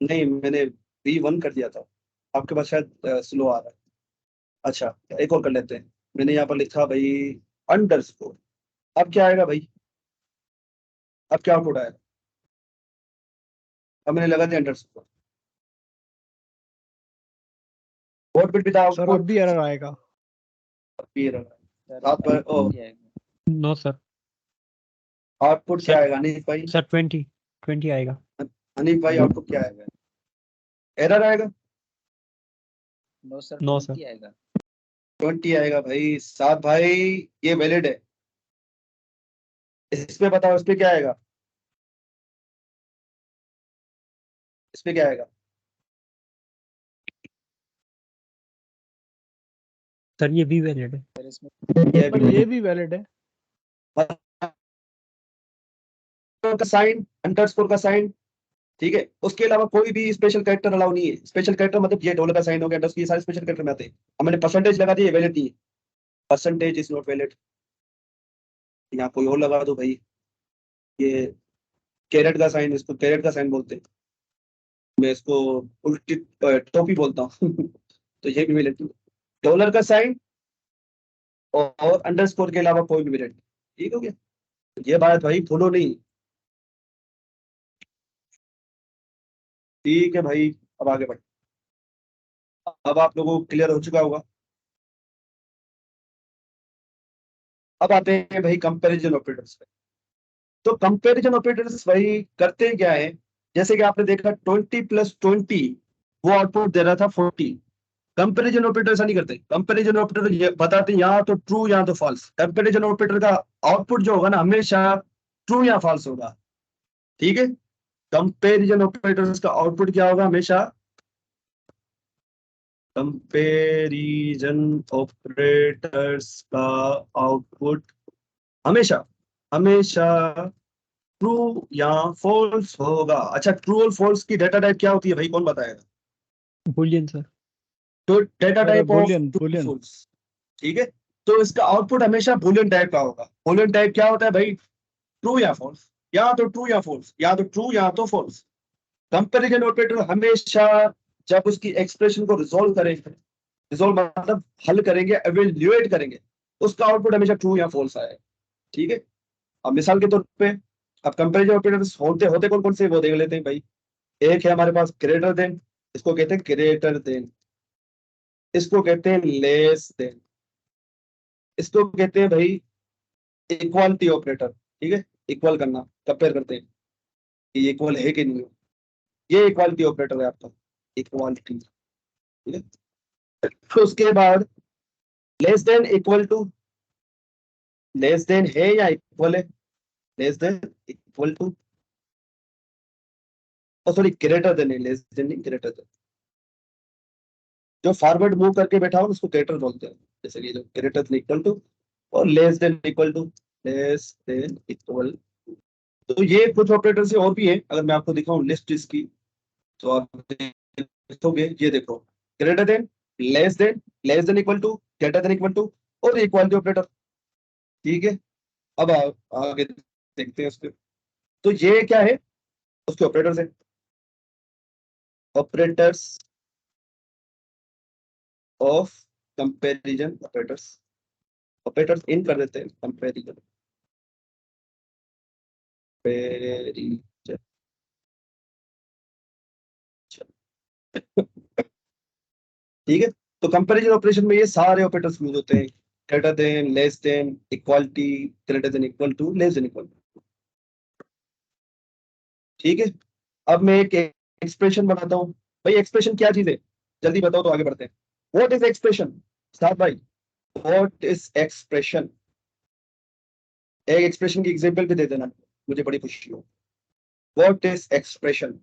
नहीं, मैंने V1 कर दिया था, आपके पास शायद स्लो आ रहा है। अच्छा, एक और कर लेते हैं, मैंने यहाँ पर लिखा भाई अंडरस्कोर। अब क्या आएगा भाई, अब क्या आउटपुट आएगा, अब मैंने लगा दिया underscore, what will be the sir output, अब भी एरर आएगा। सर आप पर ओ 20 आएगा। No sir. आउटपुट क्या सर आएगा अनीफ भाई, सर 20 आएगा। अनीफ भाई आउटपुट क्या आएगा, एरर आएगा, नो सर, नो सर। 20 आएगा। 20 आएगा भाई। साहब भाई ये वैलिड है। इस पे बताओ, इस पे क्या आएगा, इस पे क्या आएगा? सर ये भी वैलिड है। सर इसमें ये पर भी ये भी वैलिड है। का साइन, अंडरस्कोर का साइन, ठीक है। उसके अलावा कोई भी स्पेशल कैरेक्टर अलाउ नहीं है। स्पेशल कैरेक्टर मतलब ये डॉलर का साइन हो गया, अंडरस्कोर, ये सारे स्पेशल कैरेक्टर में आते हैं। अब मैंने परसेंटेज लगा दी, ये वैलिड नहीं है। Percentage is not valid. यहाँ कोई और लगा दो भाई, ये कैरेट का साइन, इसको कैरेट का साइन बोलते हैं, मैं इसको उल्टी टोपी बोलता हूँ तो ये भी वैलिड नहीं है। डॉलर का साइन और अंडरस्कोर के अलावा कोई भी वैलिड। ठीक हो गया, ये बात भाई भूलो नहीं। ठीक है भाई, अब आगे बढ़। अब आप लोगों को क्लियर हो चुका होगा। अब आते हैं भाई कंपैरिजन ऑपरेटर्स पे। तो कंपैरिजन ऑपरेटर्स भाई करते हैं क्या है, जैसे कि आपने देखा 20 + 20 वो आउटपुट दे रहा था 40। कंपैरिजन ऑपरेटर ऐसा नहीं करते। कंपैरिजन ऑपरेटर ये बताते हैं या तो ट्रू या तो फॉल्स। कंपैरिजन ऑपरेटर का आउटपुट जो होगा ना हमेशा ट्रू या फॉल्स होगा। ठीक है, कंपैरिजन ऑपरेटर्स का आउटपुट क्या होगा हमेशा, कंपैरिजन ऑपरेटर्स का आउटपुट हमेशा हमेशा ट्रू या फॉल्स होगा। अच्छा, ट्रू और फॉल्स की डेटा टाइप क्या होती है भाई, कौन बताएगा? Boolean sir. तो data sir type of boolean true boolean false, ठीक है। तो इसका आउटपुट हमेशा बूलियन टाइप का होगा। बूलियन टाइप क्या होता है भाई, ट्रू या फॉल्स, या तो ट्रू या फॉल्स, या तो ट्रू या तो फॉल्स। कंपैरिजन ऑपरेटर हमेशा जब उसकी एक्सप्रेशन को रिजोल्व करेंगे, रिजोल्व मतलब हल करेंगे, एवेल्युएट करेंगे, उसका आउटपुट हमेशा ट्रू या फॉल्स आएगा। ठीक है, अब मिसाल के तौर पे अब कंपैरिजन ऑपरेटर्स होते होते कौन कौन से वो देख लेते हैं भाई। एक है हमारे पास ग्रेटर देन, इसको कहते हैं ग्रेटर देन, इसको कहते हैं लेस देन, इसको कहते हैं भाई इक्वालिटी ऑपरेटर। ठीक है, इक्वल करना, कंपेयर करते हैं कि इक्वल है कि नहीं है। ये इक्वालिटी ऑपरेटर है आपका, इक्वालिटी। ठीक है, तो उसके बाद less than equal to, less than है या इक्वल है, less than equal to, sorry greater than है, लेस देन नहीं ग्रेटर देन। जो फॉरवर्ड मूव करके बैठा हो उसको ग्रेटर बोलते हैं। जैसे कि जो ग्रेटर देन इक्वल टू और less than equal to, less than equal. तो ये कुछ ऑपरेटर से और भी है, अगर मैं आपको दिखाऊं लिस्ट इसकी तो आप देखोगे। ये देखो, greater than, less than equal to, greater than equal to और इक्वालिटी ऑपरेटर। ठीक है, अब आगे देखते हैं उसके। तो ये क्या है, उसके ऑपरेटर्स है, operators of comparison operators. Operators in कर देते हैं, कंपैरिजन ठीक है, तो कंपैरिजन ऑपरेशन में ये सारे ऑपरेटर्स यूज होते हैं, greater than, less than, equality, greater than equal to, less than equal to. ठीक है, अब मैं एक एक्सप्रेशन बनाता हूँ। भाई एक्सप्रेशन क्या चीज है, जल्दी बताओ तो आगे बढ़ते हैं। व्हाट इज एक्सप्रेशन, साथ भाई, व्हाट इज एक्सप्रेशन? एक एक्सप्रेशन की एग्जांपल भी दे देना, मुझे बड़ी खुशी हो। What is expression?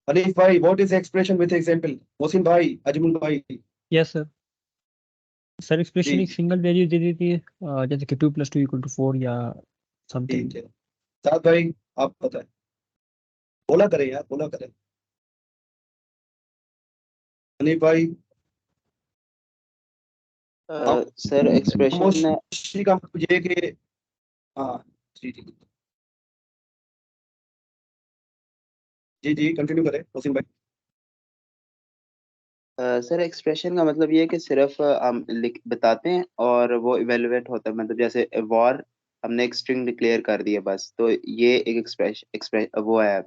हनीफ भाई, what is expression with example? Mohsin भाई, अजमुल भाई। Yes sir. सर एक्सप्रेशन जी एक सिंगल वैल्यू दे देती है, जैसे कि 2 + 2 = 4 या समथिंग। ठीक है, साथ भाई आप बताएं, बोला करें यार, बोला करें। हनीफ भाई सर एक्सप्रेशन खामोशी का मतलब ये कि हाँ, जी जी जी जी कंटिन्यू करें मोहसिन भाई। सर एक्सप्रेशन का मतलब ये है कि सिर्फ हम लिख बताते हैं और वो इवेलुएट होता है। मतलब जैसे वॉर, हमने एक स्ट्रिंग डिक्लेयर कर दी है बस, तो ये एक एक्सप्रेस वो है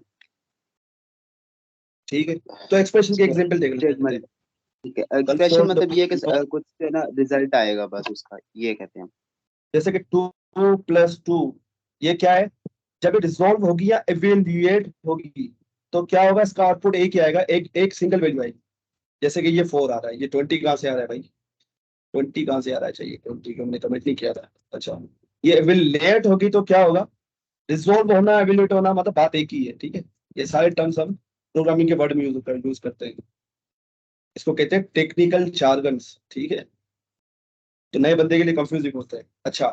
ठीक है, तो एक्सप्रेशन की एग्जांपल देख लेते हैं। स्टेटमेंट। ठीक है, एक्सप्रेशन कंसोल मतलब ये है कि कुछ से ना रिजल्ट आएगा बस उसका, ये कहते हैं। जैसे कि 2 + 2 ये क्या है, जब ये रिजॉल्व होगी या इवेल्युएट होगी तो क्या होगा, इसका आउटपुट एक ही आएगा, एक एक सिंगल वैल्यू आएगी। जैसे कि ये 4 आ रहा है, ये 20 कहाँ से आ रहा है भाई? 20 कहाँ से आ रहा है? चाहिए 20 को हमने कमेंट नहीं किया था। अच्छा, ये एविलेट होगी तो क्या होगा? रिजोल्व होना, एविलेट होना मतलब बात एक ही है, ठीक है। ये सारे टर्म्स हम प्रोग्रामिंग के वर्ड में यूज करते हैं। इसको कहते हैं टेक्निकल जार्गन्स, ठीक है। तो नए बंदे के लिए कंफ्यूजिंग होता है। अच्छा,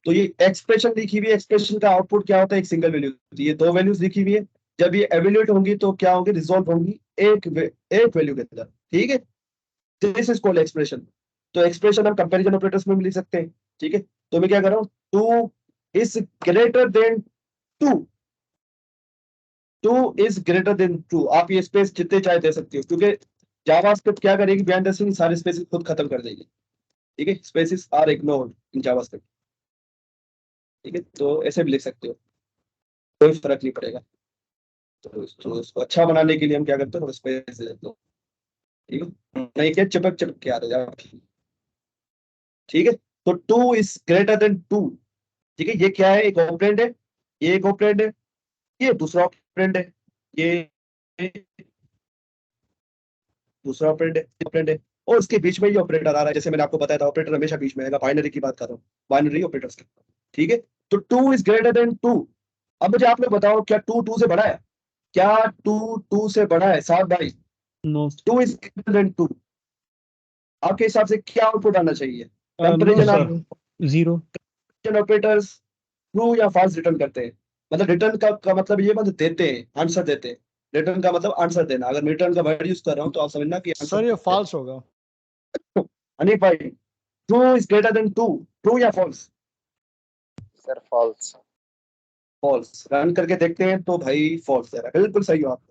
तो ये एक्सप्रेशन लिखी हुई है, एक्सप्रेशन का आउटपुट क्या होता है? एक सिंगल वैल्यू होती है। ये 2 वैल्यूज लिखी हुई है, जब ये एवेल्यूएट होंगी तो क्या होंगी? रिजॉल्व होंगी एक वैल्यू के अंदर, ठीक है। This is called expression. तो एक्सप्रेशन हम कंपैरिजन ऑपरेटर्स में भी लिख सकते हैं, ठीक है। तो मैं क्या कर रहा हूँ, 2 is greater than 2, 2 is greater than 2। आप ये स्पेस जितने चाहे दे सकते हो, क्योंकि जावास्क्रिप्ट क्या करेगी, बिहाइंड द सीन सारे स्पेसेस खुद खत्म कर देगी, ठीक है। Spaces are ignored in JavaScript, ठीक है। तो ऐसे भी लिख सकते हो, कोई फर्क नहीं पड़ेगा। तो इसको अच्छा बनाने के लिए हम क्या करते हैं, स्पेस दे देते हैं, ठीक है। नहीं क्या चिपक चिपक के आ रहे हैं, ठीक है। तो 2 इज ग्रेटर देन 2, ठीक है। ये क्या है? एक ऑपरेंड है, ये एक ऑपरेंड है, ये दूसरा ऑपरेंड है, ये दूसरा ऑपरेंड है, और इसके बीच में ये ऑपरेटर आ रहा है। जैसे मैंने आपको बताया था, ऑपरेटर हमेशा बीच में आएगा। बाइनरी की बात कर रहा हूँ, बाइनरी ऑपरेटर्स की, ठीक है। तो 2 इज ग्रेटर देन 2। अब मुझे आप लोग बताओ, क्या 2 से बड़ा है? क्या 2 से बड़ा है? साथ भाई, नो 2 इज ग्रेटर देन 2। आपके हिसाब से क्या आउटपुट आना चाहिए? No comparison sir. Zero operators true या फॉल्स रिटर्न करते हैं। मतलब रिटर्न का मतलब ये मतलब देते हैं, आंसर देते हैं। रिटर्न का मतलब आंसर देना। अगर मैं रिटर्न का वर्ड यूज कर रहा हूँ तो आप समझना कि आंसर सर ये देते हैं। फॉल्स होगा। अनिल भाई, true is greater than 2, true या false? Sir false. False. Run करके देखते हैं तो भाई फॉल्स दे रहा है, बिल्कुल सही हो आप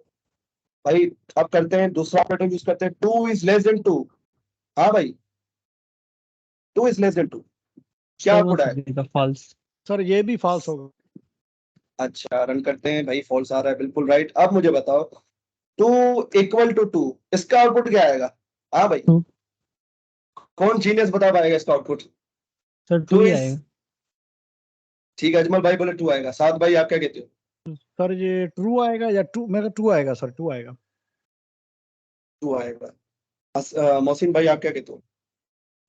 भाई। अब करते हैं दूसरा ऑपरेटर यूज करते हैं, 2 इज लेस देन 2। हाँ भाई, 2 इज लेस देन 2, क्या सर वो आउटपुट तो है? देगा फॉल्स। सर ये भी फॉल्स होगा। अच्छा, रन करते हैं भाई, फॉल्स आ रहा है, बिल्कुल राइट। अब मुझे बताओ, 2 इक्वल टू 2, इसका आउटपुट क्या आएगा? हाँ भाई, True. कौन जीनियस बता पाएगा इसका आउटपुट? सर 2 2 ही इज, आएगा। ठीक है। अजमल भाई बोले 2 आएगा। साथ भाई आप क्या कहते हो? सर ये ट्रू आएगा या टू, मेरा 2 आएगा सर, 2 आएगा। 2 आएगा। मोहसिन भाई आप क्या कहते हो,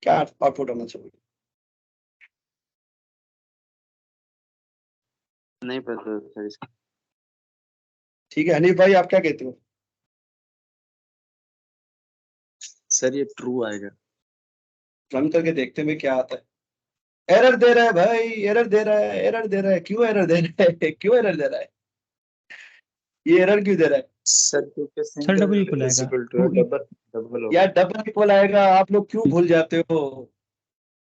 क्या आउटपुट होना चाहिए? नहीं पता सर इसका। ठीक है। हनीफ भाई आप क्या कहते हो? सर ये ट्रू आएगा। रन करके देखते हैं क्या आता है। एरर दे रहा है भाई, एरर दे रहा है, एरर दे रहा है। क्यों एरर दे रहा है? क्यों एरर दे रहा है? ये एरर क्यों दे रहा है? सर क्योंकि sir double single equal is आएगा। इक्वल टू 2 डबल डबल या होगा। डबल इक्वल आएगा? आप लोग क्यों भूल जाते हो?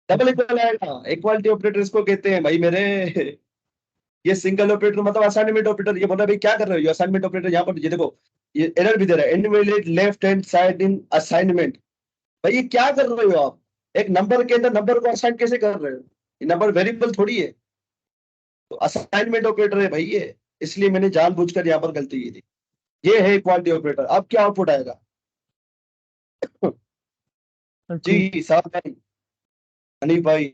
डबल इक्वल आएगा। इक्वालिटी ऑपरेटर इसको कहते हैं भाई मेरे। ये सिंगल ऑपरेटर मतलब असाइनमेंट ऑपरेटर। ये बोला भाई क्या कर रहे हो? असाइनमेंट ऑपरेटर यहाँ पर ये देखो, ये एरर भी दे रहा है, इनवैलिड लेफ्ट हैंड साइड इन असाइनमेंट। भाई ये क्या कर रहे हो आप? एक नंबर के अंदर नंबर को असाइन कैसे कर रहे हो? ये नंबर वेरिएबल थोड़ी है। तो असाइनमेंट ऑपरेटर है भाई ये, इसलिए मैंने जानबूझकर यहाँ पर गलती की थी। ये है इक्वालिटी ऑपरेटर। अब क्या आउटपुट आएगा? Sir true. जी साहब भाई, हनीफ भाई,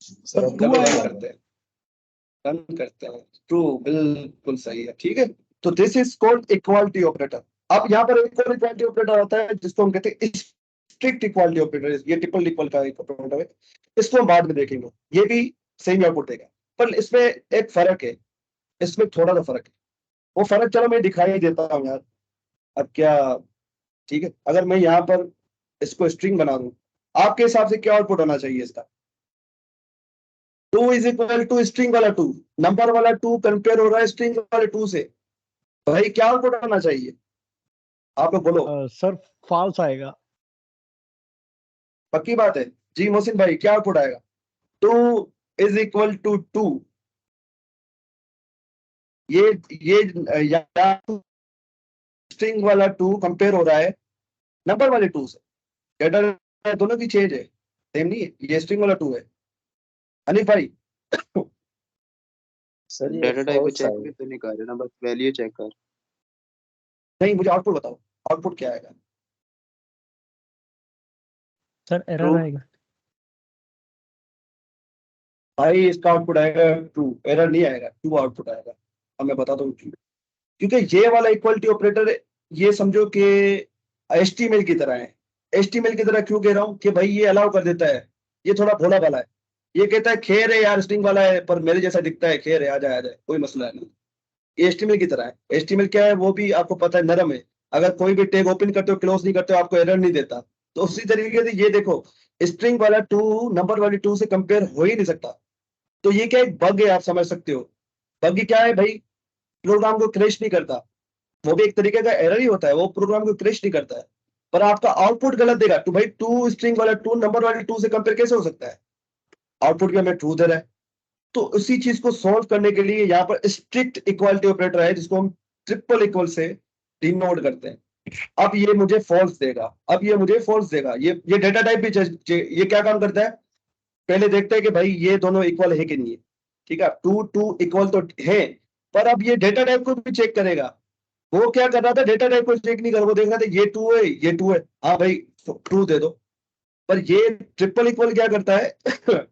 सर सर 2 चलो रन आएगा। करते हैं, रन करते हैं। ट्रू, बिल्कुल सही है, ठीक है। तो this is called equality operator. अब यहाँ पर एक और इक्वालिटी ऑपरेटर आता है जिसको हम कहते हैं स्ट्रिक्ट इक्वालिटी ऑपरेटर। ये ट्रिपल इक्वल का एक ऑपरेटर है, इसको हम बाद में देखेंगे। ये भी सेम आउटपुट देगा, पर इसमें एक फर्क है, इसमें थोड़ा सा फर्क है। वो फर्क चलो मैं दिखाई देता हूँ यार। अब क्या, ठीक है। अगर मैं यहाँ पर इसको स्ट्रिंग बना दूं, आपके हिसाब से क्या आउटपुट होना चाहिए इसका? 2 इज इक्वल टू स्ट्रिंग वाला 2, नंबर वाला 2 कंपेयर हो रहा है स्ट्रिंग वाले 2 से। भाई क्या आउटपुट होना चाहिए? आप लोग बोलो, सर फॉल्स आएगा। पक्की बात है? जी मोहसिन भाई क्या आउटपुट आएगा? 2 इज इक्वल टू 2। ये या स्ट्रिंग वाला 2 कंपेयर हो रहा है नंबर वाले 2 से। डेटा दोनों की चेंज है, सेम नहीं है। ये स्ट्रिंग वाला 2 है। अनिल भाई, सर ये डाटा टाइप को फॉल्स चेक आएगा। भी तो नहीं कर रहे ना, बस वैल्यू चेक कर। नहीं मुझे आउटपुट बताओ, आउटपुट क्या आएगा? Sir error true. आएगा। भाई इसका आउटपुट आएगा ट्रू, एरर नहीं आएगा, ट्रू आउटपुट आएगा। अब मैं बताता हूँ क्यों। क्योंकि ये वाला इक्वलिटी ऑपरेटर ये समझो कि HTML की तरह है। HTML की तरह क्यों कह रहा हूँ कि भाई ये अलाउ कर देता है, ये थोड़ा भोला भाला है। ये कहता है खैर है यार, स्ट्रिंग वाला है पर मेरे जैसा दिखता है, खैर है, आ जाए कोई मसला नहीं। ये HTML की तरह है। HTML क्या है वो भी आपको पता है, नरम है। अगर कोई भी टैग ओपन करते हो, क्लोज नहीं करते हो, आपको एरर नहीं देता। तो उसी तरीके से ये देखो, स्ट्रिंग वाला 2 नंबर वाली 2 से कंपेयर हो ही नहीं सकता। तो ये क्या एक बग है, आप समझ सकते हो। बग क्या है भाई, प्रोग्राम को क्रैश नहीं करता, वो भी एक तरीके का एरर ही होता है, वो प्रोग्राम को क्रैश नहीं करता है, पर आपका आउटपुट गलत देगा। तो भाई 2 स्ट्रिंग वाला 2 नंबर वाले 2 से कंपेयर कैसे हो सकता है, आउटपुट में हमें ट्रू दे रहा है। तो उसी चीज को सॉल्व करने के लिए यहाँ पर स्ट्रिक्ट इक्वालिटी ऑपरेटर है, जिसको हम ट्रिपल इक्वल से डिनोट करते हैं। अब ये मुझे फॉल्स देगा, अब ये मुझे फॉल्स देगा। ये डेटा टाइप भी ये क्या काम करता है, पहले देखते हैं कि भाई ये दोनों इक्वल है कि नहीं है। ठीक है, 2 इक्वल तो है, पर अब ये डेटा टाइप को भी चेक करेगा। वो क्या कर रहा था, डेटा टाइप को चेक नहीं कर, वो देख रहा था ये 2 है, ये 2 है, हाँ भाई ट्रू दे दो। पर ये ट्रिपल इक्वल क्या करता है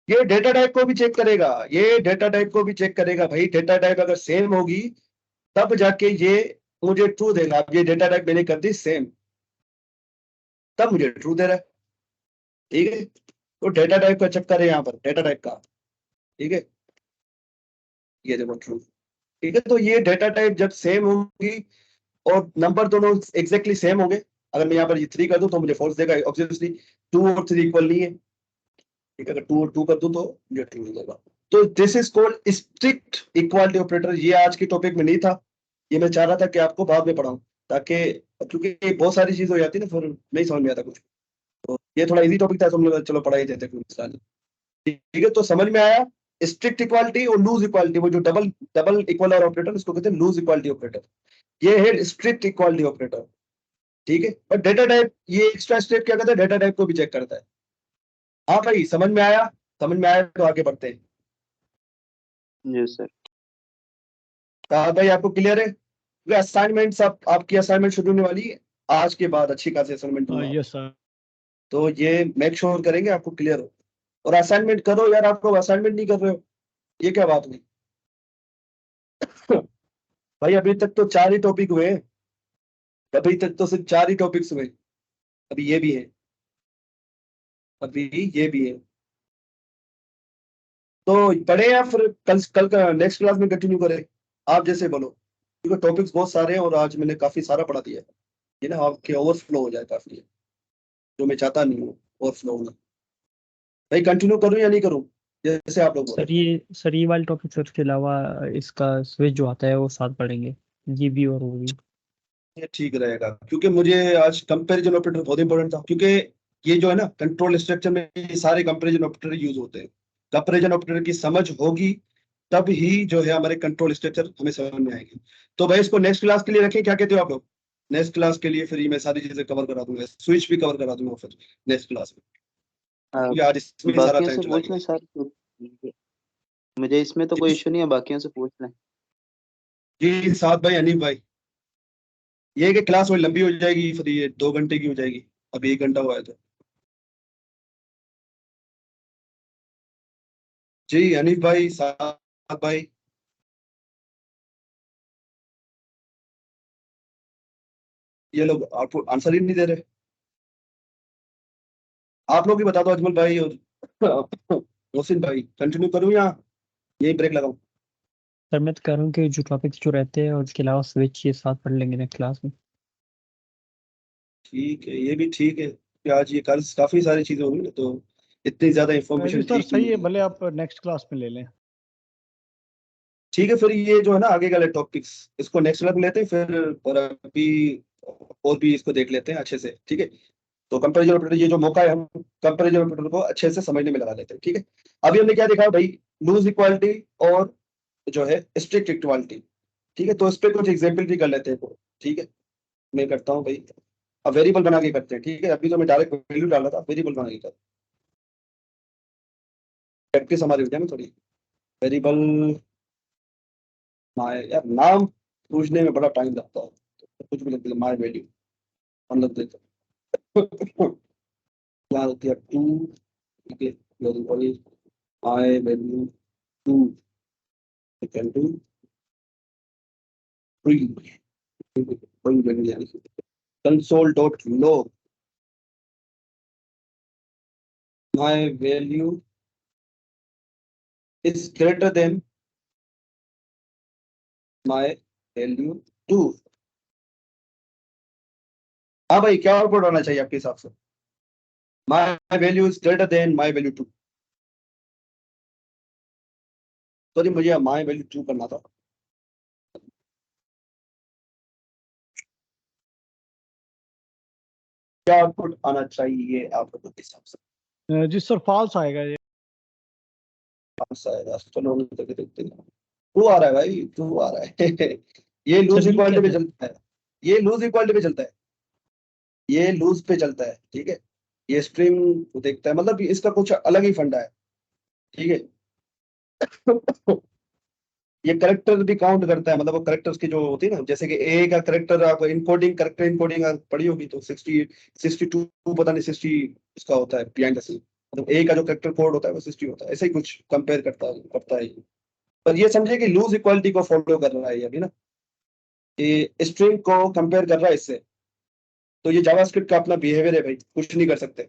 ये डेटा टाइप को भी चेक करेगा, ये डेटा टाइप को भी चेक करेगा। भाई डेटा टाइप अगर सेम होगी तब जाके ये मुझे ट्रू देगा। अब ये डेटा टाइप मैंने कर दी सेम, तब मुझे ट्रू दे रहा है। ठीक है, तो डेटा टाइप का चक्कर है यहाँ पर, डेटा टाइप का। ठीक है, ये देखो ट्रू। ठीक है, तो ये डेटा टाइप जब सेम होगी और नंबर दोनों एग्जैक्टली सेम होंगे, अगर मैं यहाँ पर ये 3 कर दूं तो मुझे फॉल्स देगा ऑब्वियसली, 2 और 3 इक्वल नहीं है। ठीक है, अगर 2 और 2 कर दूं तो मुझे ट्रू मिलेगा। तो this is called strict equality operator. ये आज के टॉपिक में नहीं था, ये मैं चाह रहा था कि आपको बाद में पढ़ाऊं, ताकि क्योंकि बहुत सारी चीज हो जाती है ना, फिर नहीं समझ में आता कुछ। तो ये थोड़ा इजी टॉपिक था, तो हम लोग चलो पढ़ाई देते हैं। ठीक है, तो समझ में आया। स्ट्रिक्ट इक्वालिटी और लूज इक्वालिटी, वो जो डबल डबल इक्वल और ऑपरेटर, उसको कहते हैं लूज इक्वालिटी ऑपरेटर। ये है स्ट्रिक्ट इक्वालिटी ऑपरेटर। ठीक है, और डेटा टाइप, ये एक्स्ट्रा स्टेप क्या करता है, डेटा टाइप को भी चेक करता है। हाँ भाई समझ में आया, समझ में आया तो आगे बढ़ते हैं। जी सर। कहा भाई आपको क्लियर है। असाइनमेंट आपकी असाइनमेंट शुरू होने वाली है आज के बाद, अच्छी खासी असाइनमेंट दूंगा। Yes sir. तो ये मेक श्योर करेंगे आपको क्लियर हो। और असाइनमेंट करो यार, आपको असाइनमेंट नहीं कर रहे हो, ये क्या बात हुई भाई अभी तक तो 4 ही टॉपिक हुए हैं, अभी तक तो सिर्फ 4 ही टॉपिक्स हुए। अभी ये भी है, अभी ये भी है। तो पढ़े या फिर कल कल का नेक्स्ट क्लास में कंटिन्यू करें, आप जैसे बोलो, क्योंकि टॉपिक्स बहुत सारे हैं और आज मैंने काफी सारा पढ़ा दिया है। ये ना आपके ओवरफ्लो हो जाए काफी, जो मैं चाहता नहीं हूँ ओवरफ्लो होना। भाई कंटिन्यू करूँ या नहीं करूँ, जैसे आप लोग बोलो। सर ये वाले टॉपिक सर के अलावा इसका स्विच जो आता है वो साथ पढ़ेंगे, ये भी और वो भी। ये ठीक रहेगा, क्योंकि मुझे आज कंपैरिजन ऑपरेटर बहुत इंपॉर्टेंट था, क्योंकि ये जो है ना कंट्रोल स्ट्रक्चर में ये सारे कंपैरिजन ऑपरेटर यूज होते हैं। कंपैरिजन ऑपरेटर की समझ होगी तब ही जो है हमारे कंट्रोल स्ट्रक्चर हमें समझ में आएगी। तो भाई इसको नेक्स्ट क्लास के लिए रखें, क्या कहते हो आप लोग। नेक्स्ट क्लास के लिए फिर ये मैं सारी चीजें कवर करा दूंगा, स्विच भी कवर करा दूंगा फिर नेक्स्ट क्लास में, क्योंकि आज इसमें ही सारा बाकियों टाइम से चला पूछ गया। लें सर, मुझे इसमें तो कोई इशू नहीं है, बाकियों से पूछ लें। जी साथ भाई, अनिल भाई, ये है कि क्लास थोड़ी लंबी हो जाएगी, फिर ये 2 घंटे की हो जाएगी, अभी 1 घंटा हुआ है तो। जी अनिल भाई, साथ भाई, ये लोग आउटपुट आंसर ही नहीं दे रहे। आप लोग भी बता दो, अजमल भाई और मोहसिन भाई, कंटिन्यू करूं या यही ब्रेक लगाऊं। सर मैं तो कह रहा हूँ कि जो टॉपिक्स जो रहते हैं और उसके अलावा स्विच ये साथ पढ़ लेंगे नेक्स्ट क्लास में। ठीक है, ये भी ठीक है कि आज ये कल काफी सारी चीजें होंगी ना, तो इतनी ज्यादा जी इंफॉर्मेशन सर ठीक सही नहीं है, है। भले आप नेक्स्ट क्लास में ले लें। ठीक है, फिर ये जो है ना आगे वाले टॉपिक्स, इसको नेक्स्ट क्लास में लेते हैं फिर, और अभी और भी इसको देख लेते हैं अच्छे से। ठीक है, तो कंपैरिजन ऑपरेटर, ये जो मौका है हम कंपैरिजन ऑपरेटर को अच्छे से समझने में लगा लेते हैं। ठीक है, अभी हमने क्या देखा भाई, लूज इक्वालिटी और जो है स्ट्रिक्ट इक्वालिटी। ठीक है, तो इस पे कुछ एग्जांपल भी कर लेते हैं। ठीक है, मैं करता हूँ भाई, अब वेरिएबल बना के करते हैं। ठीक है, अभी तो मैं डायरेक्ट वैल्यू डाल रहा था, वेरिएबल बना के कर, प्रैक्टिस हमारी हो जाए ना थोड़ी। वेरिएबल माय, यार नाम पूछने में बड़ा टाइम लगता है, तो कुछ भी लगता है, माय वैल्यू हम लग देते हैं यहाँ होती है 2। ठीक है, variable my value 2 equal to 3। कोई वैल्यू नहीं। Console dot log my value is greater than my value 2। हाँ भाई, क्या आउटपुट होना चाहिए आपके हिसाब से? My value is greater than my value 2। Sorry, मुझे माय वैल्यू 2 करना था। क्या आउटपुट आना चाहिए आपके हिसाब से? जी सर फॉल्स आएगा ये। चलो देखते हैं। 2 आ रहा है भाई, 2 आ रहा है। ये लूज सर, इक्वालिटी पे क्या था? चलता है, ये लूज इक्वालिटी पे चलता है, ये लूज पे चलता है। ठीक है, ये स्ट्रिंग देखता है, मतलब इसका कुछ अलग ही फंडा है। ठीक है। ये करेक्टर भी काउंट करता है, मतलब वो करेक्टर्स की जो होती है ना, जैसे कि ए का करेक्टर आप इनकोडिंग, करेक्टर इनकोडिंग पढ़ी होगी तो 62 पता नहीं 60 इसका होता है बिहाइंड द सीन, मतलब ए का जो करेक्टर कोड होता है वो 60 होता है। ऐसे ही कुछ कंपेयर करता है। पर ये समझे कि लूज इक्वालिटी को फॉलो कर रहा है ये अभी ना, ये स्ट्रिंग को कंपेयर कर रहा है इससे। तो ये जावास्क्रिप्ट का अपना बिहेवियर है भाई, कुछ नहीं कर सकते।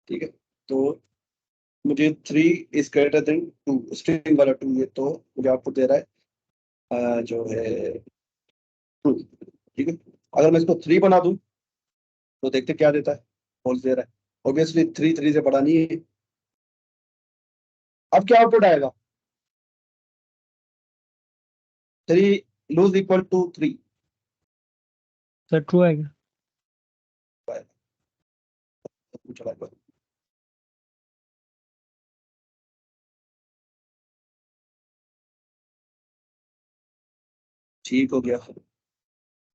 ठीक है, तो मुझे 3 इज ग्रेटर देन 2, स्ट्रिंग वाला 2, ये तो मुझे आपको दे रहा है जो है 2। ठीक है, अगर मैं इसको 3 बना दूं तो देखते क्या देता है, फॉल्स दे रहा है। ऑब्वियसली 3 से बड़ा नहीं है। अब क्या आउटपुट आएगा? 3 loose equal to 3। Sir true आएगा। ठीक हो गया।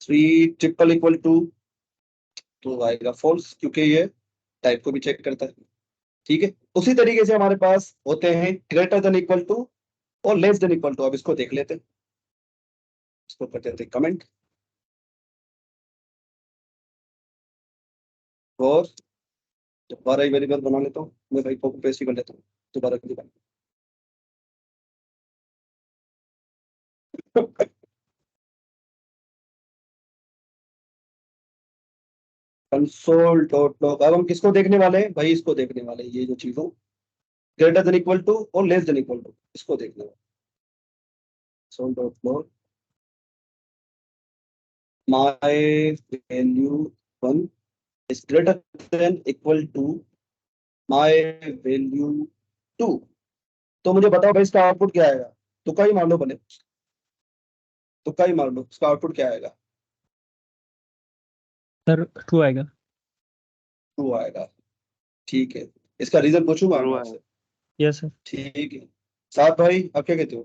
3 ट्रिपल इक्वल टू तो आएगा फॉल्स, क्योंकि ये टाइप को भी चेक करता है। ठीक है, उसी तरीके से हमारे पास होते हैं ग्रेटर देन इक्वल टू और लेस देन इक्वल टू। अब इसको देख लेते हैं, इसको कर देते कमेंट और दोबारा ही वेरिएबल बना लेता हूँ मैं भाई, कॉपी पेस्ट ही कर लेता हूँ दोबारा की दुकान। Console dot log. अब हम किसको देखने वाले हैं भाई? इसको देखने वाले हैं, ये जो चीज हो ग्रेटर देन इक्वल टू और लेस देन इक्वल टू, इसको देखने वाले। Console dot log my value 1 is greater than equal to my value 2। तो मुझे बताओ भाई इसका आउटपुट क्या आएगा? तुक्का ही मार लो भले, तुक्का ही मार लो, इसका आउटपुट क्या आएगा? सर ट्रू आएगा। 2 आएगा। ठीक है, इसका रीजन पूछूंगा True मैं है। आपसे। Yes sir. ठीक है, साथ भाई आप क्या कहते हो?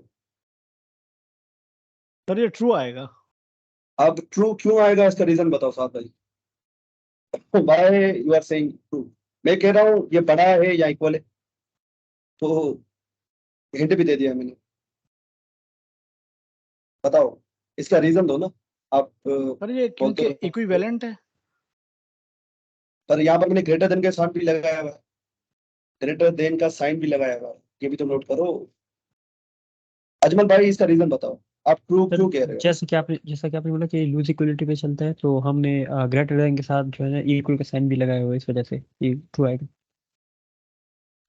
सर ये ट्रू आएगा। अब ट्रू क्यों आएगा, इसका रीजन बताओ साथ भाई। Why you are saying true? मैं कह रहा हूँ ये बड़ा है या इक्वल है, तो हिंट भी दे दिया मैंने। बताओ, इसका रीजन दो ना आप। सर ये बोलते क्योंकि रहो, इक्विवेलेंट है। पर यहाँ पर मैंने ग्रेटर देन का साइन भी लगाया हुआ है, ग्रेटर देन का साइन भी लगाया हुआ है, ये भी तो नोट करो। अजमल भाई इसका रीजन बताओ, आप ट्रू सर क्यों कह रहे हो? जैसा कि आपने बोला कि लूज इक्वलिटी पे चलता है, तो हमने ग्रेटर देन के साथ जो है ना इक्वल का साइन भी लगाया हुआ है, इस वजह से ये ट्रू आएगा।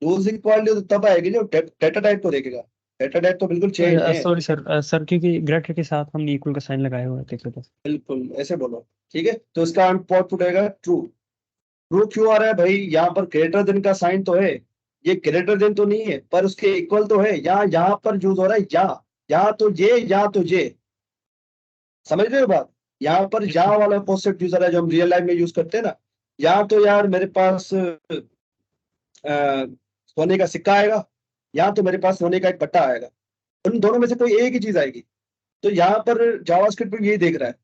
लूज इक्वालिटी तो तब आएगी जब डेटा टाइप को देखेगा। डेटा टाइप तो बिल्कुल चेंज है। सॉरी सर क्योंकि ग्रेटर के साथ हमने इक्वल का साइन लगाया हुआ है, तो इस वजह से। बिल्कुल ऐसे बोलो। ठीक है, तो इसका आउटपुट आएगा ट्रू। ट्रू क्यों आ रहा है भाई? यहाँ पर ग्रेटर देन का साइन तो है, ये ग्रेटर देन तो नहीं है पर उसके इक्वल तो है। यहाँ पर यूज हो रहा है यहाँ तो ये, यहाँ तो ये। समझ रहे हो बात? यहाँ पर यहाँ वाला कॉन्सेप्ट यूज हो रहा है जो हम रियल लाइफ में यूज करते हैं ना। यहाँ तो यार मेरे पास सोने का सिक्का आएगा, यहाँ तो मेरे पास सोने का एक पट्टा आएगा। उन दोनों में से कोई एक ही चीज आएगी। तो यहाँ पर जावास्क्रिप्ट भी यही देख रहा है,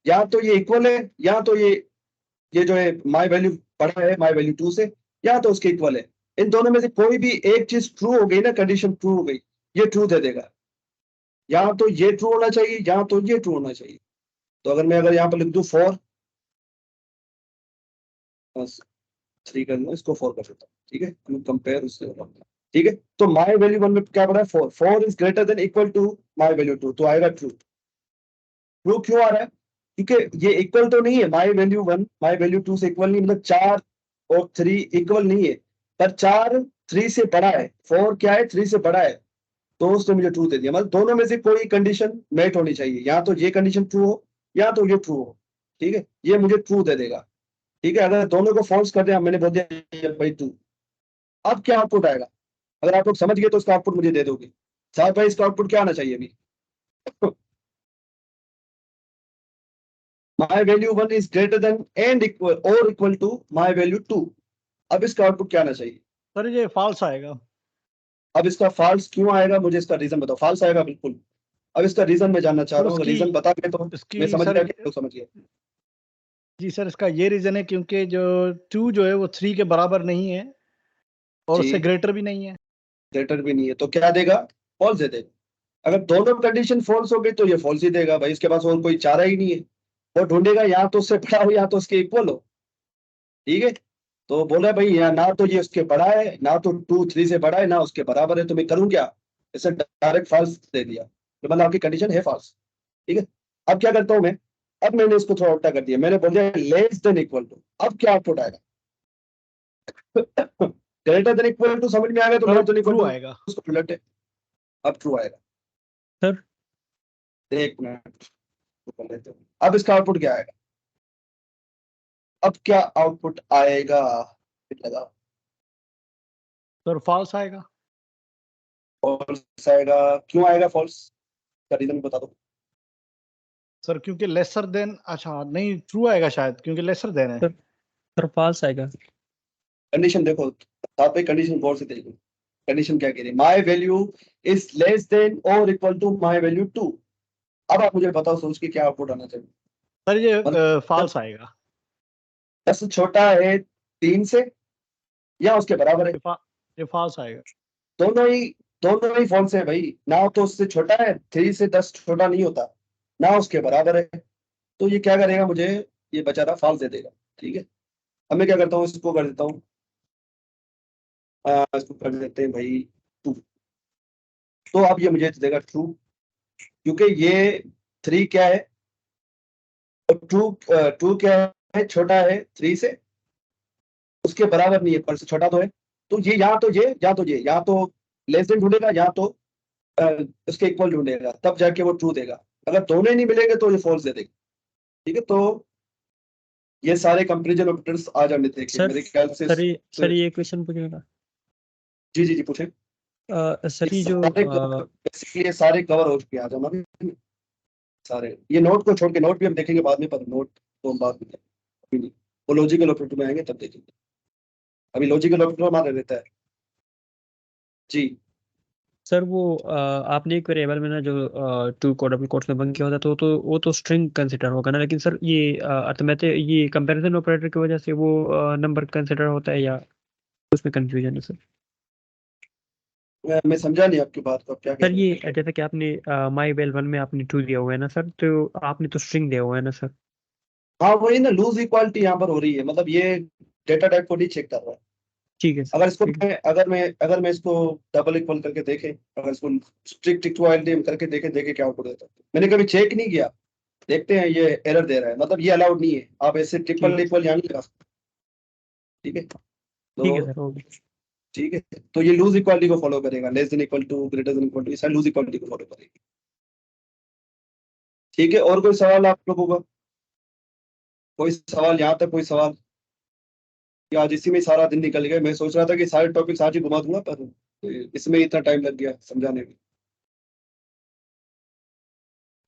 या तो ये इक्वल है, या तो ये जो है माई वैल्यू बड़ा है माई वैल्यू 2 से, या तो उसके इक्वल है। इन दोनों में से कोई भी एक चीज ट्रू हो गई ना, कंडीशन ट्रू हो गई, ये ट्रू दे देगा। या तो ये ट्रू होना चाहिए, या तो ये ट्रू होना चाहिए। तो अगर यहाँ पर लिख दूं 4, 3 कर लो, इसको 4 कर देता हूँ। ठीक है, कंपेयर उससे होगा। ठीक है, तो माई वैल्यू 1 में क्या पड़ा है? 4 is greater than equal to my value 2, तो आएगा ट्रू। ट्रू क्यों आ रहा है? क्योंकि ये इक्वल तो नहीं है, माई वैल्यू 1 माई वैल्यू 2 से इक्वल नहीं, मतलब 4 और 3 इक्वल नहीं है, पर 4 3 से बड़ा है, 4 क्या है 3 से बड़ा है, तो उसने मुझे ट्रू दे दिया। मतलब दोनों में से कोई कंडीशन मेट होनी चाहिए, या तो ये कंडीशन ट्रू हो या तो ये ट्रू हो, ठीक है, ये मुझे ट्रू दे देगा, ठीक है। अगर दोनों को फॉल्स कर दिया, मैंने बोल दिया ये भाई ट्रू, अब क्या आउटपुट आएगा? अगर आप लोग समझ गए तो इसका आउटपुट मुझे दे दोगे। साहब भाई इसका आउटपुट क्या आना चाहिए अभी? my value 1 is greater than and equal or equal to my value 2। अब इसका आउटपुट क्या आना चाहिए? सर ये फॉल्स आएगा। अब इसका फॉल्स क्यों आएगा, मुझे इसका रीजन बताओ। फॉल्स आएगा बिल्कुल। अब इसका रीजन मैं जानना चाह सर रहा हूँ, अगर उसकी रीजन बता के तो मैं इसकी समझ सर गया कि लोग समझ गए। जी सर, इसका ये रीजन है क्योंकि जो 2 जो है वो 3 के बराबर नहीं है और जी उससे ग्रेटर भी नहीं है। ग्रेटर भी नहीं है, तो क्या देगा? फॉल्स दे देगा। अगर दोनों कंडीशन फॉल्स हो गई तो ये फॉल्स ही देगा भाई, इसके पास और कोई चारा ही नहीं है। वो ढूंढेगा या तो उससे बड़ा हो या तो उसके इक्वल हो, ठीक है। तो बोला भाई या ना तो ये उसके बड़ा है, ना तो 2 3 से बड़ा है, ना उसके बराबर है, तो मैं करूं क्या? इसे डायरेक्ट फॉल्स दे दिया, तो मतलब आपकी कंडीशन है फॉल्स, ठीक है। अब क्या करता हूं मैं? अब मैंने इसको थोड़ा उल्टा कर दिया, मैंने बोल दिया लेस देन इक्वल टू। अब क्या आउटपुट आएगा? ग्रेटर देन इक्वल टू समझ में आ गया, तो sir less than equal true to आएगा। उसको उलट है। अब ट्रू आएगा। सर एक मिनट कर लेते हैं। अब इसका आउटपुट क्या आएगा? अब क्या आउटपुट आएगा? लगा सर फॉल्स आएगा। फॉल्स आएगा। क्यों आएगा फॉल्स? का रीजन बता दो। सर क्योंकि लेसर देन, अच्छा नहीं ट्रू आएगा शायद क्योंकि लेसर देन है। सर फॉल्स आएगा। कंडीशन देखो साथ में, कंडीशन गौर से देखो। कंडीशन क्या कह रही है? My value is less than और इक्वल टू माई वैल्यू 2। अब आप मुझे बताओ सोच के क्या आउटपुट आना चाहिए? सर ये मतलब फॉल्स आएगा। 10 छोटा है 3 से या उसके बराबर है? ये फॉल्स आएगा। दोनों ही दोनों ही फॉल्स है भाई। ना तो उससे छोटा है, 3 से 10 छोटा नहीं होता, ना उसके बराबर है, तो ये क्या करेगा? मुझे ये बेचारा फॉल्स दे देगा, ठीक है। अब मैं क्या करता हूँ, इसको कर देता हूँ, इसको कर देते हैं भाई 2। तो अब ये मुझे देगा ट्रू, क्योंकि ये 3 क्या है और 2 क्या है? छोटा है 3 से, उसके बराबर नहीं है पर से छोटा तो है। तो ये या तो ये या तो ये, या तो लेस देन ढूंढेगा या तो अ, उसके इक्वल ढूंढेगा, तब जाके वो ट्रू देगा। अगर दोनों ही नहीं मिलेंगे तो ये फॉल्स दे देगा, ठीक है। तो ये सारे कंपैरिजन ऑपरेटर्स आ जाने थे सर मेरे ख्याल से। सर ये क्वेश्चन पूछेगा। जी जी जी पूछे। सर ये जो बेसिकली ये सारे कवर हो चुके हैं आज हमारे सारे। ये नोट को छोड़ के, नोट भी हम देखेंगे बाद में, पर नोट तो हम बाद में देखेंगे, अभी नहीं। वो लॉजिकल ऑपरेटर में आएंगे तब देखेंगे, अभी लॉजिकल ऑपरेटर हमारा रहता है। जी सर वो आपने एक वेरिएबल में ना जो 2 को डबल कोट्स में बंद किया होता है, तो वो तो स्ट्रिंग कंसिडर होगा ना, लेकिन सर ये अर्थमेटिक ये कंपैरिजन ऑपरेटर की वजह से वो नंबर कंसिडर होता है, या उसमें कंफ्यूजन है सर? मैं समझा नहीं आपकी बात को, आप क्या कह सर रहे ये जैसे कि आपने माई वेल 1 में आपने 2 दिया हुआ है ना सर, तो आपने तो स्ट्रिंग दिया हुआ है ना सर? हो? हाँ वही ना, लूज इक्वालिटी यहाँ पर हो रही है, मतलब ये डेटा टाइप को नहीं चेक कर रहा है। ठीक है सर। अगर इसको ठीक है। अगर मैं इसको डबल इक्वल करके देखे, अगर इसको स्ट्रिक्ट इक्वालिटी करके देखे क्या आउटपुट देता है। मैंने कभी चेक नहीं किया, देखते हैं। ये एरर दे रहा है, मतलब ये अलाउड नहीं है, आप ऐसे ट्रिपल ठीक इक्वल यहाँ नहीं लगा सकते, ठीक है। ठीक है तो सर, ओके। ठीक है, तो ये लूज इक्वालिटी को फॉलो करेगा, less than equal to greater than equal to, ये लूज इक्वालिटी को फॉलो करेगा, ठीक है। और कोई सवाल आप लोगों का? कोई सवाल यहाँ तक? कोई सवाल? कि आज इसी में सारा दिन निकल गया। मैं सोच रहा था कि सारे टॉपिक्स आज ही घुमा दूंगा, पर इसमें इतना टाइम लग गया समझाने में।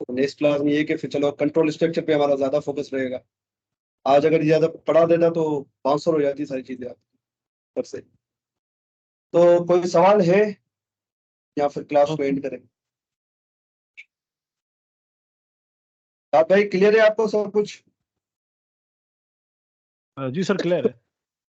तो नेक्स्ट क्लास में ये कि फिर चलो कंट्रोल स्ट्रक्चर पे हमारा ज्यादा फोकस रहेगा। आज अगर ज्यादा पढ़ा देता तो 500 हो जाती सारी चीजें आप पर से। तो कोई सवाल है या फिर क्लास को एंड करें? आप भाई क्लियर है आपको सब कुछ? जी सर क्लियर है।